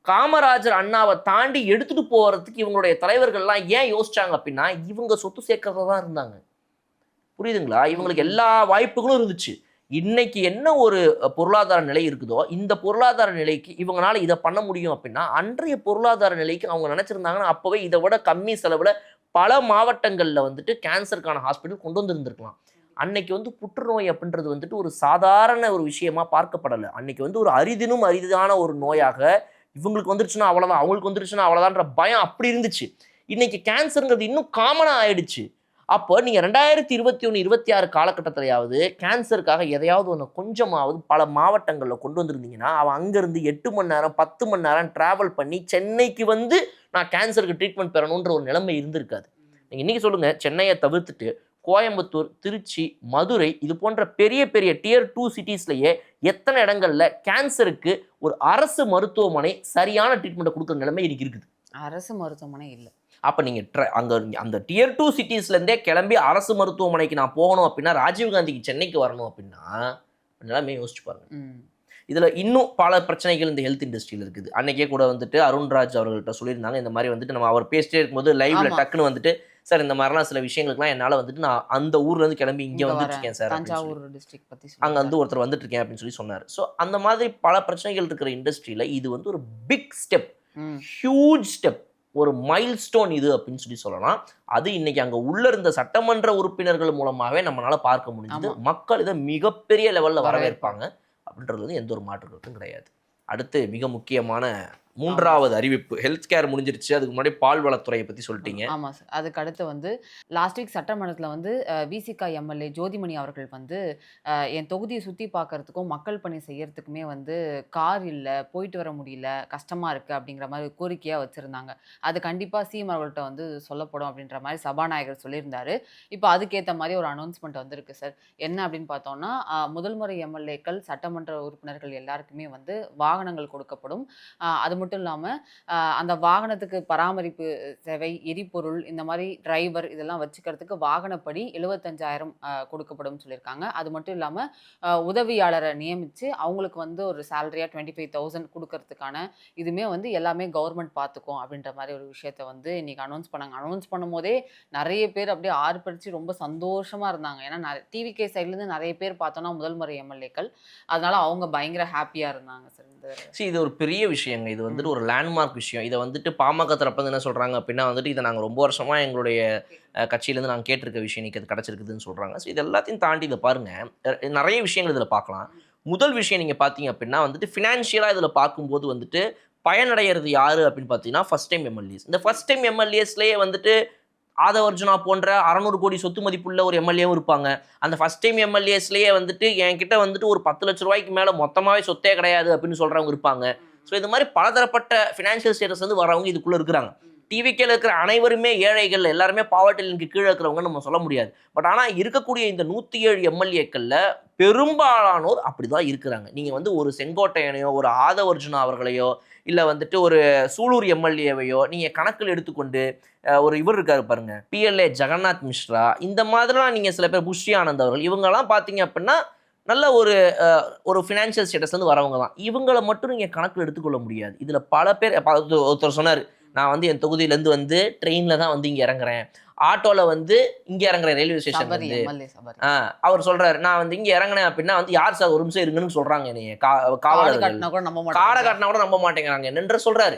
காமராஜர் அண்ணாவை தாண்டி எடுத்துட்டு போகிறதுக்கு இவங்களுடைய தலைவர்கள்லாம் ஏன் யோசிச்சாங்க அப்படின்னா இவங்க சொத்து சேர்க்கறதா தான் இருந்தாங்க. புரியுதுங்களா? இவங்களுக்கு எல்லா வாய்ப்புகளும் இருந்துச்சு. இன்னைக்கு என்ன ஒரு பொருளாதார நிலை இருக்குதோ இந்த பொருளாதார நிலைக்கு இவங்களால இதை பண்ண முடியும் அப்படின்னா அன்றைய பொருளாதார நிலைக்கு அவங்க நினைச்சிருந்தாங்கன்னா அப்பவே இதை விட கம்மி செலவில் பல மாவட்டங்களில் வந்துட்டு கேன்சருக்கான ஹாஸ்பிட்டல் கொண்டு வந்துருந்துருக்கலாம். அன்னைக்கு வந்து புற்றுநோய் அப்படின்றது வந்துட்டு ஒரு சாதாரண ஒரு விஷயமா பார்க்கப்படலை. அன்னைக்கு வந்து ஒரு அரிதினும் அரிதான ஒரு நோயாக இவங்களுக்கு வந்துருச்சுன்னா அவ்வளோதான், அவங்களுக்கு வந்துருச்சுன்னா அவ்வளோதான்ற பயம் அப்படி இருந்துச்சு. இன்னைக்கு கேன்சருங்கிறது இன்னும் காமனாக ஆயிடுச்சு. அப்போ நீங்கள் 2021-26 காலகட்டத்திலையாவது கேன்சருக்காக எதையாவது ஒன்று கொஞ்சமாவது பல மாவட்டங்களில் கொண்டு வந்திருந்தீங்கன்னா அவன் அங்கேருந்து 8 மணி நேரம் 10 மணி நேரம் ட்ராவல் பண்ணி சென்னைக்கு வந்து நான் கேன்சருக்கு ட்ரீட்மெண்ட் பெறணுன்ற ஒரு நிலைமை இருந்திருக்காது. நீங்கள் இன்றைக்கி சொல்லுங்கள், சென்னையை தவிர்த்துட்டு கோயம்புத்தூர், திருச்சி, மதுரை இது போன்ற பெரிய பெரிய டியர் 2 சிட்டிஸ்லயே எத்தனை இடங்கள்ல கேன்சருக்கு ஒரு அரசு மருத்துவமனை சரியான ட்ரீட்மெண்ட் கொடுக்குற நிலைமை இன்னைக்கு இருக்குது. அரசு மருத்துவமனை இல்ல. அப்போ நீங்கள் அங்கே அந்த டியர் 2 சிட்டிஸ்லேருந்தே கிளம்பி அரசு மருத்துவமனைக்கு நான் போகணும் அப்படின்னா, ராஜீவ்காந்திக்கு சென்னைக்கு வரணும் அப்படின்னா நிலைமையை யோசிச்சு பாருங்க. இதில் இன்னும் பல பிரச்சனைகள் இந்த ஹெல்த் இண்டஸ்ட்ரியில் இருக்குது. அன்னைக்கே கூட வந்துட்டு அருண்ராஜ் அவர்கள்ட்ட சொல்லியிருந்தாங்க, இந்த மாதிரி வந்துட்டு நம்ம அவர் பேசிட்டே இருக்கும்போது லைவ்ல டக்குன்னு வந்துட்டு, சார் இந்த மாதிரிலாம் சில விஷயங்களுக்குலாம் என்னால் வந்துட்டு நான் அந்த ஊர்லேருந்து கிளம்பி இங்கே வந்துட்டு இருக்கேன் சார், தஞ்சாவூர் டிஸ்ட்ரிக்ட் பற்றி அங்கே வந்து ஒருத்தர் வந்துட்டு இருக்கேன் அப்படின்னு சொன்னார். ஸோ அந்த மாதிரி பல பிரச்சனைகள் இருக்கிற இண்டஸ்ட்ரியில் இது வந்து ஒரு பிக் ஸ்டெப், ஹியூஜ் ஸ்டெப், ஒரு மைல் ஸ்டோன் இது அப்படின்னு சொல்லலாம். அது இன்னைக்கு அங்கே உள்ள இருந்த சட்டமன்ற உறுப்பினர்கள் மூலமாகவே நம்மளால பார்க்க முடிஞ்சது. மக்கள் இதை மிகப்பெரிய லெவலில் வரவேற்பாங்க அப்படின்றது வந்து எந்த ஒரு மாற்று கருத்தும் கிடையாது. அடுத்து மிக முக்கியமான 3வது அறிவிப்பு, ஹெல்த் கேர் முடிஞ்சிருச்சு. அதுக்கு முன்னாடி பால்வளத்துறையை பற்றி சொல்லிட்டீங்க. ஆமாம் சார். அதுக்கு அடுத்து வந்து லாஸ்ட் வீக் சட்டமன்றத்தில் வந்து விசிகா எம்எல்ஏ ஜோதிமணி அவர்கள் வந்து என் தொகுதியை சுற்றி பார்க்கறதுக்கும் மக்கள் பணி செய்யறதுக்குமே வந்து கார் இல்லை, போயிட்டு வர முடியல, கஷ்டமாக இருக்குது அப்படிங்கிற மாதிரி கோரிக்கையாக வச்சுருந்தாங்க. அது கண்டிப்பாக சிஎம் அவர்கள்ட்ட வந்து சொல்லப்படும் அப்படின்ற மாதிரி சபாநாயகர் சொல்லியிருந்தாரு. இப்போ அதுக்கேற்ற மாதிரி ஒரு அனௌன்ஸ்மெண்ட் வந்திருக்கு சார். என்ன அப்படின்னு பார்த்தோம்னா, முதல் முறை எம்எல்ஏக்கள், சட்டமன்ற உறுப்பினர்கள் எல்லாருக்குமே வந்து வாகனங்கள் கொடுக்கப்படும். அது மட்டும் இல்லாமல் அந்த வாகனத்துக்கு பராமரிப்பு சேவை, எரிபொருள், இந்த மாதிரி டிரைவர் இதெல்லாம் வச்சுக்கிறதுக்கு வாகனப்படி 75,000 கொடுக்கப்படும் சொல்லியிருக்காங்க. அது மட்டும் இல்லாமல் உதவியாளரை நியமித்து அவங்களுக்கு வந்து ஒரு சேலரியாக 25,000 கொடுக்கறதுக்கான இதுவுமே வந்து எல்லாமே கவர்மெண்ட் பார்த்துக்கும் அப்படின்ற மாதிரி ஒரு விஷயத்த வந்து இன்னைக்கு அனௌன்ஸ் பண்ணாங்க. அனௌன்ஸ் பண்ணும்போதே நிறைய பேர் அப்படியே ஆர்ப்பரிச்சு ரொம்ப சந்தோஷமாக இருந்தாங்க. ஏன்னா டிவிகே சைட்லேருந்து நிறைய பேர் பார்த்தோன்னா முதல் முறை எம்எல்ஏக்கள், அதனால அவங்க பயங்கர ஹாப்பியாக இருந்தாங்க சார். இது ஒரு பெரிய விஷயங்க. இது வந்துட்டு ஒரு லேண்ட்மார்க் விஷயம். இதை வந்துட்டு பாமக தரப்பு என்ன சொல்கிறாங்க அப்படின்னா வந்துட்டு, இதை நாங்கள் ரொம்ப வருஷமாக எங்களுடைய கட்சியிலேருந்து நாங்கள் கேட்டிருக்க விஷயம் இன்னைக்கு அது கிடச்சிருக்குதுன்னு சொல்கிறாங்க. ஸோ இது எல்லாத்தையும் தாண்டி இதை பாருங்கள், நிறைய விஷயங்கள் இதில் பார்க்கலாம். முதல் விஷயம் நீங்கள் பார்த்தீங்க அப்படின்னா வந்துட்டு ஃபினான்ஷியலாக இதில் பார்க்கும்போது வந்துட்டு பயனடைகிறது யார் அப்படின்னு பார்த்தீங்கன்னா ஃபர்ஸ்ட் டைம் எம்எல்ஏஸ். இந்த ஃபர்ஸ்ட் டைம் எம்எல்ஏஸ்லேயே வந்துட்டு ஆதவ அர்ஜுனா போன்ற 600 கோடி சொத்து மதிப்புள்ள ஒரு எம்எல்ஏவும் இருப்பாங்க. அந்த ஃபர்ஸ்ட் டைம் எம்எல்ஏஸ்லேயே வந்துட்டு என்கிட்ட வந்துட்டு ஒரு 10 லட்ச ரூபாய்க்கு மேலே மொத்தமாகவே சொத்தே கிடையாது அப்படின்னு சொல்கிறவங்க இருப்பாங்க. ஸோ இது மாதிரி பலதரப்பட்ட ஃபினான்ஷியல் ஸ்டேட்டஸ் வந்து வரவங்க இதுக்குள்ளே இருக்கிறாங்க. டிவிக்கேல இருக்கிற அனைவருமே ஏழைகள், எல்லாருமே பாவர்ட்டி லைனுக்கு கீழே இருக்கிறவங்க நம்ம சொல்ல முடியாது. பட் ஆனால் இருக்கக்கூடிய இந்த 107 எம்எல்ஏக்களில் பெரும்பாலானோர் அப்படி தான் இருக்கிறாங்க. நீங்கள் வந்து ஒரு செங்கோட்டையனையோ, ஒரு ஆதவ அர்ஜுனா அவர்களையோ, இல்லை வந்துட்டு ஒரு சூலூர் எம்எல்ஏவையோ நீங்கள் கணக்கில் எடுத்துக்கொண்டு, ஒரு இவர் இருக்காரு பாருங்க, PLA ஜெகநாத் மிஸ்ரா, இந்த மாதிரிலாம் நீங்கள் சில பேர், புஷ்ரி ஆனந்த் அவர்கள், இவங்கெல்லாம் பார்த்தீங்க அப்படின்னா நல்ல ஒரு ஃபினான்ஷியல் ஸ்டேட்டஸ்லேருந்து வரவங்க தான். இவங்களை மட்டும் நீங்கள் கணக்கில் எடுத்துக்கொள்ள முடியாது. இதில் பல பேர், ஒருத்தர் சொன்னார், நான் வந்து என் தொகுதியிலேருந்து வந்து ட்ரெயினில் தான் வந்து இங்கே இறங்குறேன், ஆட்டோவில் வந்து இங்கே இறங்குறேன், ரயில்வே ஸ்டேஷன் வந்து. அவர் சொல்கிறார், நான் வந்து இங்கே இறங்கினேன் அப்படின்னா வந்து யார் சார் ஒரு நிமிஷம் இருங்கன்னு சொல்கிறாங்க, என்னைய காவலர்கள் காடை காட்டினா கூட நம்ப மாட்டேங்கிறாங்க என்னன்ற சொல்கிறாரு.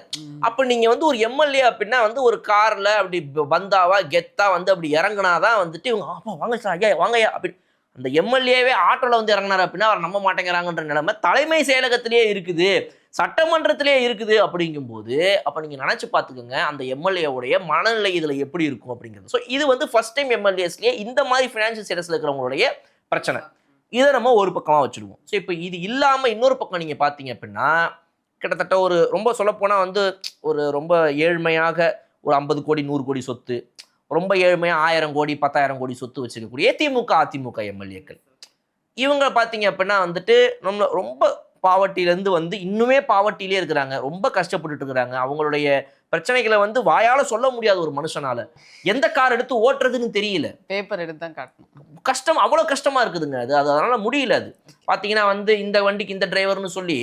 அப்போ நீங்கள் வந்து ஒரு எம்எல்ஏ அப்படின்னா வந்து ஒரு காரில் அப்படி பந்தாவா கெத்தா வந்து அப்படி இறங்குனாதான் வந்துட்டு இவங்க அப்பா வாங்க சார், ஐயா வாங்கய்யா அப்படி. அந்த எம்எல்ஏவே ஆட்டோவில் வந்து இறங்கினார் அப்படின்னா அவர் நம்ப மாட்டேங்கிறாங்கன்ற நிலைமை தலைமை செயலகத்திலேயே இருக்குது, சட்டமன்றத்திலே இருக்குது. அப்படிங்கும்போது அப்போ நீங்கள் நினச்சி பார்த்துக்கோங்க அந்த எம்எல்ஏவுடைய மனநிலை இதில் எப்படி இருக்கும் அப்படிங்கிறது. ஸோ இது வந்து ஃபர்ஸ்ட் டைம் எம்எல்ஏஸ்லேயே இந்த மாதிரி ஃபினான்ஷியல் ஸ்டேட்டஸில் இருக்கிறவங்களுடைய பிரச்சனை. இதை நம்ம ஒரு பக்கமாக வச்சுருவோம். ஸோ இப்போ இது இல்லாமல் இன்னொரு பக்கம் நீங்கள் பார்த்தீங்க அப்படின்னா, கிட்டத்தட்ட ஒரு ரொம்ப சொல்லப்போனால் வந்து ஒரு ரொம்ப ஏழ்மையாக ஒரு 50 கோடி 100 கோடி சொத்து, ரொம்ப ஏழ்மையாக 1000 கோடி 10,000 கோடி சொத்து வச்சுருக்கக்கூடிய திமுக அதிமுக எம்எல்ஏக்கள், இவங்க பார்த்தீங்க அப்படின்னா வந்துட்டு நம்ம ரொம்ப பாவர்ட்டிலேருந்து வந்து இன்னுமே பாவர்ட்டிலே இருக்கிறாங்க, ரொம்ப கஷ்டப்பட்டுட்டு இருக்கிறாங்க. அவங்களுடைய பிரச்சனைகளை வந்து வாயால் சொல்ல முடியாத ஒரு மனுஷனால எந்த கார் எடுத்து ஓட்டுறதுன்னு தெரியல, பேப்பர் எடுத்து தான் காட்டணும், கஷ்டம், அவ்வளோ கஷ்டமாக இருக்குதுங்க. அதனால் முடியல. அது பார்த்தீங்கன்னா வந்து இந்த வண்டிக்கு இந்த டிரைவர்னு சொல்லி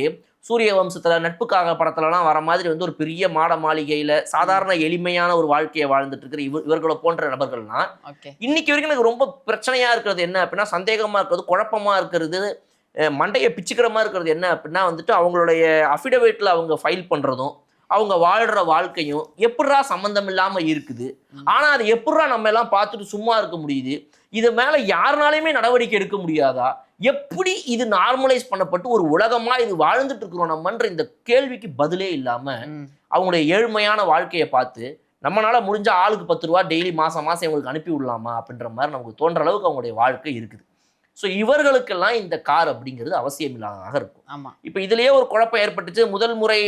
சூரிய வம்சத்தில் நட்புக்காக படத்துலலாம் வர மாதிரி வந்து ஒரு பெரிய மாட மாளிகையில் சாதாரண எளிமையான ஒரு வாழ்க்கையை வாழ்ந்துட்டு இருக்கிற இவர்களை போன்ற நபர்கள்லாம் இன்னைக்கு வரைக்கும் எனக்கு ரொம்ப பிரச்சனையாக இருக்கிறது என்ன அப்படின்னா, சந்தேகமாக இருக்கிறது, குழப்பமாக இருக்கிறது, மண்டையை பிச்சுக்கிற மாதிரி இருக்கிறது என்ன அப்படின்னா வந்துட்டு அவங்களுடைய அஃபிடவிட்டில் அவங்க ஃபைல் பண்ணுறதும் அவங்க வாழ்கிற வாழ்க்கையும் எப்படா சம்மந்தம் இல்லாமல் இருக்குது. ஆனால் அது எப்படா நம்ம எல்லாம் பார்த்துட்டு சும்மா இருக்க முடியுது, இது மேலே யாருனாலையுமே நடவடிக்கை எடுக்க முடியாதா, எப்படி இது நார்மலைஸ் பண்ணப்பட்டு ஒரு உலகமா இது வாழ்ந்துட்டு இருக்கிறோம் நம்மன்ற இந்த கேள்விக்கு பதிலே இல்லாம அவங்களுடைய ஏழ்மையான வாழ்க்கையை பார்த்து நம்மளால முடிஞ்ச ஆளுக்கு 10 ரூபா டெய்லி மாசம் இவங்களுக்கு அனுப்பி விடலாமா அப்படின்ற மாதிரி நமக்கு தோன்ற அளவுக்கு அவங்களுடைய வாழ்க்கை இருக்குது. ஸோ இவர்களுக்கெல்லாம் இந்த கார் அப்படிங்கிறது அவசியம் இல்லாததாக இருக்கும். இப்போ இதுலயே ஒரு குழப்பம் ஏற்பட்டுச்சு. முதல் முறை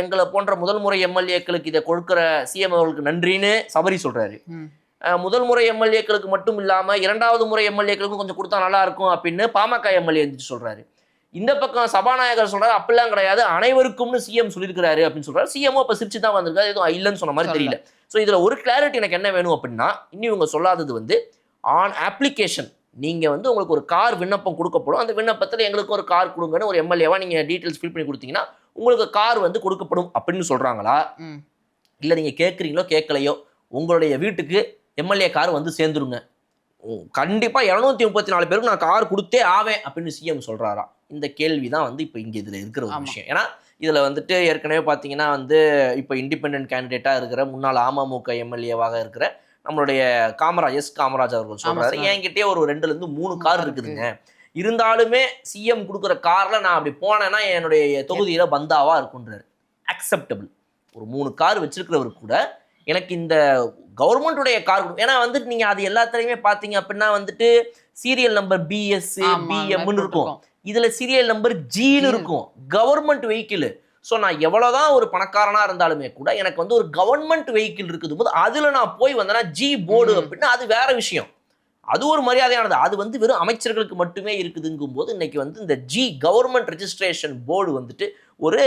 எங்களை போன்ற முதல் முறை எம்எல்ஏக்களுக்கு இதை கொடுக்குற சிஎம் அவர்களுக்கு நன்றின்னு சபரி சொல்றாரு. முதல் முறை எம்எல்ஏக்களுக்கு மட்டும் இல்லாமல் 2வது முறை எம்எல்ஏக்களுக்கும் கொஞ்சம் கொடுத்தா நல்லா இருக்கும் அப்படின்னு பாமக எம்எல்ஏ சொல்றாரு. இந்த பக்கம் சபாநாயகர் சொல்றாரு அப்படிலாம் கிடையாது, அனைவருக்கும்னு சிஎம் சொல்லியிருக்கிறாரு அப்படின்னு சொல்றாரு. சிஎம்ஓ இப்போ சிரிச்சு தான் வந்திருக்காரு, எதுவும் இல்லைன்னு சொன்ன மாதிரி தெரியல. ஸோ இதுல ஒரு கிளாரிட்டி எனக்கு என்ன வேணும் அப்படின்னா, இன்னும் இவங்க சொல்லாதது வந்து ஆன் அப்ளிகேஷன் நீங்கள் வந்து உங்களுக்கு ஒரு கார் விண்ணப்பம் கொடுக்கப்படும், அந்த விண்ணப்பத்தில் எங்களுக்கு ஒரு கார் கொடுங்கன்னு ஒரு எம்எல்ஏவா நீங்கள் டீட்டெயில்ஸ் ஃபில் பண்ணி கொடுத்தீங்கன்னா உங்களுக்கு கார் வந்து கொடுக்கப்படும் அப்படின்னு சொல்கிறாங்களா, இல்லை நீங்கள் கேட்குறீங்களோ கேட்கலையோ உங்களுடைய வீட்டுக்கு எம்எல்ஏ கார் வந்து சேர்ந்துருங்க, கண்டிப்பாக 234 பேருக்கு நான் கார் கொடுத்தே ஆவேன் அப்படின்னு சிஎம் சொல்கிறாரா? இந்த கேள்வி தான் வந்து இப்போ இங்கே இதில் இருக்கிற ஒரு விஷயம். ஏன்னா இதில் வந்துட்டு ஏற்கனவே பார்த்தீங்கன்னா வந்து இப்போ இண்டிபெண்ட் கேண்டிடேட்டாக இருக்கிற முன்னாள் அமமுக எம்எல்ஏவாக இருக்கிற நம்மளுடைய காமராஜ் அவர்கள் சொல்றாரு, என்கிட்டயே ஒரு 2-3 கார் இருக்குதுங்க, இருந்தாலுமே சிஎம் கொடுக்குற கார்ல நான் அப்படி போனேன்னா என்னுடைய தொகுதியில பந்தாவா இருக்குன்றாரு. அக்செப்டபிள். ஒரு 3 கார் வச்சிருக்கிறவர் கூட எனக்கு இந்த கவர்மெண்ட்டுடைய கார், ஏன்னா வந்துட்டு நீங்க அது எல்லாத்துலயுமே பாத்தீங்க அப்படின்னா வந்துட்டு சீரியல் நம்பர் பிஎஸ் பிஎம்னு இருக்கும், இதுல சீரியல் நம்பர் ஜின்னு இருக்கும், கவர்மெண்ட் வெஹிக்கிள். ஸோ நான் எவ்வளோதான் ஒரு பணக்காரனாக இருந்தாலுமே கூட எனக்கு வந்து ஒரு கவர்மெண்ட் வெஹிக்கிள் இருக்குது போது அதில் நான் போய் வந்தேன்னா ஜி போர்டு அப்படின்னா அது வேற விஷயம், அது ஒரு மரியாதையானது. அது வந்து வெறும் அமைச்சர்களுக்கு மட்டுமே இருக்குதுங்கும் போது இன்னைக்கு வந்து இந்த ஜி கவர்மெண்ட் ரெஜிஸ்ட்ரேஷன் போர்டு வந்துட்டு ஒரு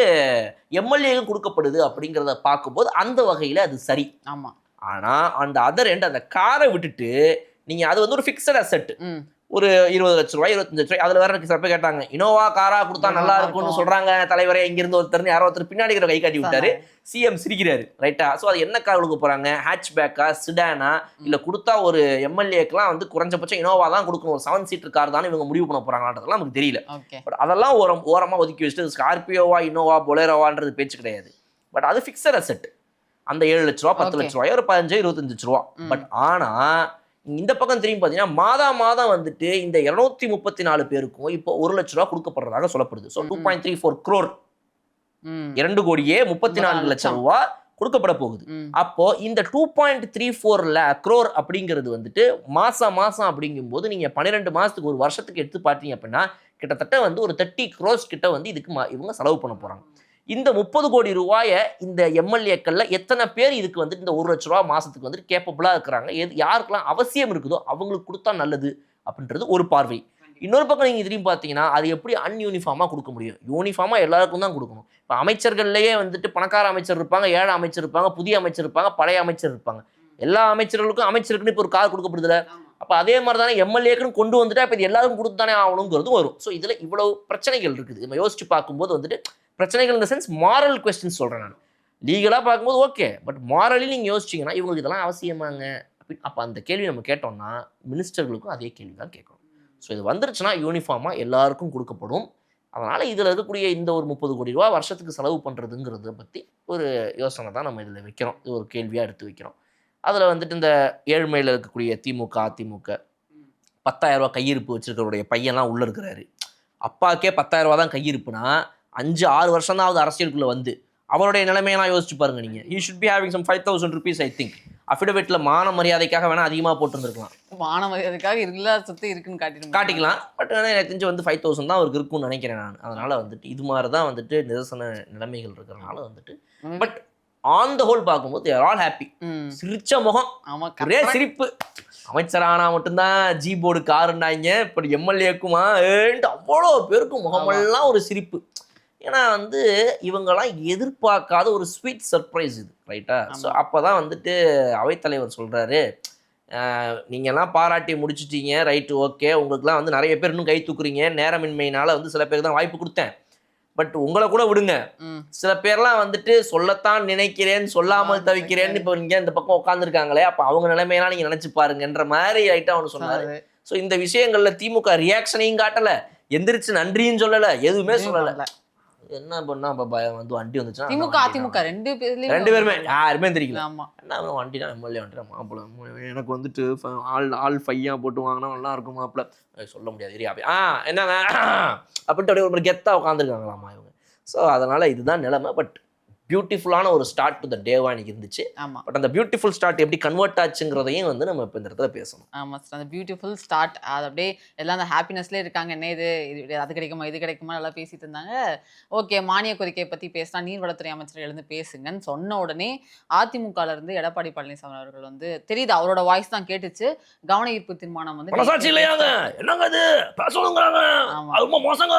எம்எல்ஏக்கும் கொடுக்கப்படுது அப்படிங்கிறத பார்க்கும்போது அந்த வகையில் அது சரி. ஆமாம். ஆனால் அந்த அதர் எண்ட் அந்த காரை விட்டுட்டு நீங்கள் அது வந்து ஒரு ஃபிக்ஸட் அசெட், ஒரு 20 லட்ச ரூபாய் 25 லட்ச ரூபாய், அதில் வேற சில பேர் கேட்டாங்க இனோவா காரா கொடுத்தா நல்லா இருக்கும்னு சொல்றாங்க தலைவரே, இங்கிருந்து ஒருத்தர் யாரோ ஒருத்தர் பின்னாடி கை காட்டி விட்டாரு, சிஎம் சிரிக்கிறாரு, ரைட்டா? ஸோ அது என்ன கார் கொடுக்க போறாங்க, ஹேட்ச் பேக்கா சிடானா, இல்லை கொடுத்தா ஒரு எம்எல்ஏக்கெல்லாம் வந்து குறைஞ்சபட்சம் இனோவா தான் கொடுக்கணும், ஒரு 7 சீட்டர் கார் தானே இவங்க முடிவு பண்ண போறாங்கன்றதெல்லாம் நமக்கு தெரியல. பட் அதெல்லாம் ஓரமா ஒதுக்கி வச்சுட்டு ஸ்கார்பியோவா இனோவா பொலேரோவான்றது பேச்சு கிடையாது. பட் அது ஃபிக்ஸட் அசெட், அந்த 7 லட்ச ரூபா 10 லட்ச ரூபாய் ஒரு 15-25 லட்ச ரூபா. பட் ஆனா இந்த பக்கம் திரும்பி பார்த்தீங்கன்னா மாதம் வந்துட்டு இந்த 234 பேருக்கும் இப்போ 1 லட்ச ரூபா கொடுக்கப்படுறதாக சொல்லப்படுது. ஸோ 2.34 crore, 2,34 லட்சம் ரூபா கொடுக்கப்பட போகுது. அப்போ இந்த 2.34 crore அப்படிங்கிறது வந்துட்டு மாசம் அப்படிங்கும்போது நீங்க 12 மாசத்துக்கு ஒரு வருஷத்துக்கு எடுத்து பார்த்தீங்க அப்படின்னா கிட்டத்தட்ட வந்து ஒரு 30 crores கிட்ட வந்து இதுக்கு இவங்க செலவு பண்ண போறாங்க. இந்த 30 கோடி ரூபாயை இந்த எம்எல்ஏக்கள்ல எத்தனை பேர் இதுக்கு வந்து இந்த 1 லட்ச ரூபா மாசத்துக்கு வந்துட்டு கேப்பபிளா இருக்கிறாங்க, யாருக்கெல்லாம் அவசியம் இருக்குதோ அவங்களுக்கு கொடுத்தா நல்லது அப்படின்றது ஒரு பார்வை. இன்னொரு பக்கம் நீங்க திரும்பி பார்த்தீங்கன்னா அது எப்படி அன்யூனிஃபார்மா கொடுக்க முடியும்? யூனிஃபார்மா எல்லாருக்கும் தான் கொடுக்கணும். இப்போ அமைச்சர்கள்லயே வந்துட்டு பணக்கார அமைச்சர் இருப்பாங்க, ஏழை அமைச்சர் இருப்பாங்க, புதிய அமைச்சர் இருப்பாங்க, பழைய அமைச்சர் இருப்பாங்க. எல்லா அமைச்சர்களுக்கும் அமைச்சருக்குன்னு இப்போ ஒரு கார் கொடுக்கப்படுதுல, அப்போ அதே மாதிரி தானே எம்எல்ஏக்குன்னு கொண்டு வந்துட்டா இப்போ இது எல்லாருக்கும் கொடுத்து தானே ஆகணுங்கிறது வரும். ஸோ இதில் இவ்வளவு பிரச்சனைகள் இருக்குது. நம்ம யோசிச்சு பார்க்கும்போது வந்துட்டு பிரச்சனைகள் இந்த சென்ஸ் மாரல் கொஸ்டின்ஸ் சொல்கிறேன் நான். லீகலாக பார்க்கும்போது ஓகே, பட் மாரலி நீங்கள் யோசிச்சிங்கன்னா இவங்களுக்கு இதெல்லாம் அவசியமாங்க அப்படின்னு அப்போ அந்த கேள்வி நம்ம கேட்டோம்னா மினிஸ்டர்களுக்கும் அதே கேள்வி தான் கேட்கணும். ஸோ இது வந்துருச்சுன்னா யூனிஃபார்மாக எல்லாருக்கும் கொடுக்கப்படும். அதனால் இதில் இருக்கக்கூடிய இந்த ஒரு 30 கோடி ரூபா வருஷத்துக்கு செலவு பண்ணுறதுங்கிறத பற்றி ஒரு யோசனை தான் நம்ம இதில் வைக்கிறோம், இது ஒரு கேள்வியாக எடுத்து வைக்கிறோம். அதில் வந்துட்டு இந்த ஏழ்மையில் இருக்கக்கூடிய திமுக அதிமுக 10,000 ரூபா கையிருப்பு வச்சிருக்கிறவருடைய பையன்லாம் உள்ளே இருக்கிறாரு. அப்பாக்கே 10,000 ரூபா தான் கையிருப்புனா 5-6 வருஷம் தான் அரசியலுக்குள்ளே வந்து அவருடைய நிலைமையெல்லாம் யோசிச்சு பாருங்க நீங்கள். he should be having some 5,000 rupees I think. அஃபிடவிட்டில் மான மரியாதைக்காக வேணால் அதிகமாக போட்டுருந்துருக்கலாம், மான மரியாதைக்காக எல்லா சொத்து இருக்குன்னு காட்டிக்கலாம். பட் எனக்கு தெரிஞ்சு வந்து 5,000 தான் அவருக்கு இருக்கும்னு நினைக்கிறேன் நான். அதனால் வந்துட்டு இது மாதிரி தான் வந்துட்டு நிதர்சன நிலைமைகள் இருக்கிறனால வந்துட்டு பட் ஆன் த ஹோல் பார்க்கும்போது தேர் ஆல் ஹாப்பி. சிரிச்ச முகம், ஒரே சிரிப்பு. அமைச்சரானா மட்டும்தான் ஜி போர்டு காருன்னாங்க, இப்போ எம்எல்ஏக்குமா அவ்வளோ பேருக்கும் முகமெல்லாம் ஒரு சிரிப்பு. ஏன்னா வந்து இவங்கெல்லாம் எதிர்பார்க்காத ஒரு ஸ்வீட் சர்ப்ரைஸ் இது, ரைட்டா? ஸோ அப்போ தான் வந்துட்டு அவைத்தலைவர் சொல்கிறாரு, நீங்கள்லாம் பாராட்டி முடிச்சுட்டீங்க, ரைட்டு ஓகே, உங்களுக்குலாம் வந்து நிறைய பேர் இன்னும் கை தூக்குறீங்க, நேரமின்மையினால் வந்து சில பேருக்கு தான் வாய்ப்பு கொடுத்தேன், பட் உங்களை கூட விடுங்க, சில பேர்லாம் வந்துட்டு சொல்லத்தான் நினைக்கிறேன் சொல்லாமல் தவிக்கிறேன்னு இப்போ இங்கே இந்த பக்கம் உட்காந்துருக்காங்களே, அப்போ அவங்க நிலைமையெல்லாம் நீங்கள் நினச்சி பாருங்கன்ற மாதிரி ரைட்டாக அவனு சொன்னார். ஸோ இந்த விஷயங்களில் திமுக ரியாக்ஷனையும் காட்டலை, எந்திரிச்சு நன்றியும் சொல்லலை, எதுவுமே சொல்லலை. என்ன பண்ணா பயம் வந்து வண்டி வந்துச்சுன்னா திமுக அதிமுக ரெண்டு பேருமே யாருமே தெரியல. என்ன வண்டினா எம்எல்ஏ வந்துட்டு மாப்பிள்ள எனக்கு வந்துட்டு ஆள் ஃபையா போட்டு வாங்கினா நல்லா இருக்கும் மாப்பிள்ள சொல்ல முடியாது ஏரியா என்னங்க அப்படின்ட்டு அப்படியே ஒரு கெத்தாக உட்காந்துருக்காங்களாமா இவங்க. ஸோ அதனால இதுதான் நிலைமை. பட் பியூட்டிஃபுல்லான ஒரு ஸ்டார்ட் டு த டேவா இன்னைக்கு இருந்துச்சு. ஆமா பட் அந்த பியூட்டிஃபுல் ஸ்டார்ட் எப்படி கன்வெர்ட் ஆச்சுங்கிறதையும் வந்து நம்ம இப்போ இந்த இடத்துல பேசணும். ஆமா சார், அந்த பியூட்டிஃபுல் ஸ்டார்ட் அது அப்படியே எல்லாம் அந்த ஹாப்பினஸ்லேயே இருக்காங்க. என்ன அது கிடைக்குமா இது கிடைக்குமா எல்லாம் பேசிட்டு இருந்தாங்க. ஓகே, மானிய கோரிக்கையை பற்றி பேசினா நீர்வளத்துறை அமைச்சர் எழுந்து பேசுங்கன்னு சொன்ன உடனே அதிமுகல இருந்து எடப்பாடி பழனிசாமி அவர்கள் வந்து தெரியுது, அவரோட வாய்ஸ் தான் கேட்டுச்சு. கவன ஈர்ப்பு தீர்மானம் வந்து மனசாட்சி இல்லையாங்க, என்னங்க அது பேசணுங்கிறாங்க, ஆமா. அது ரொம்ப மோசங்க.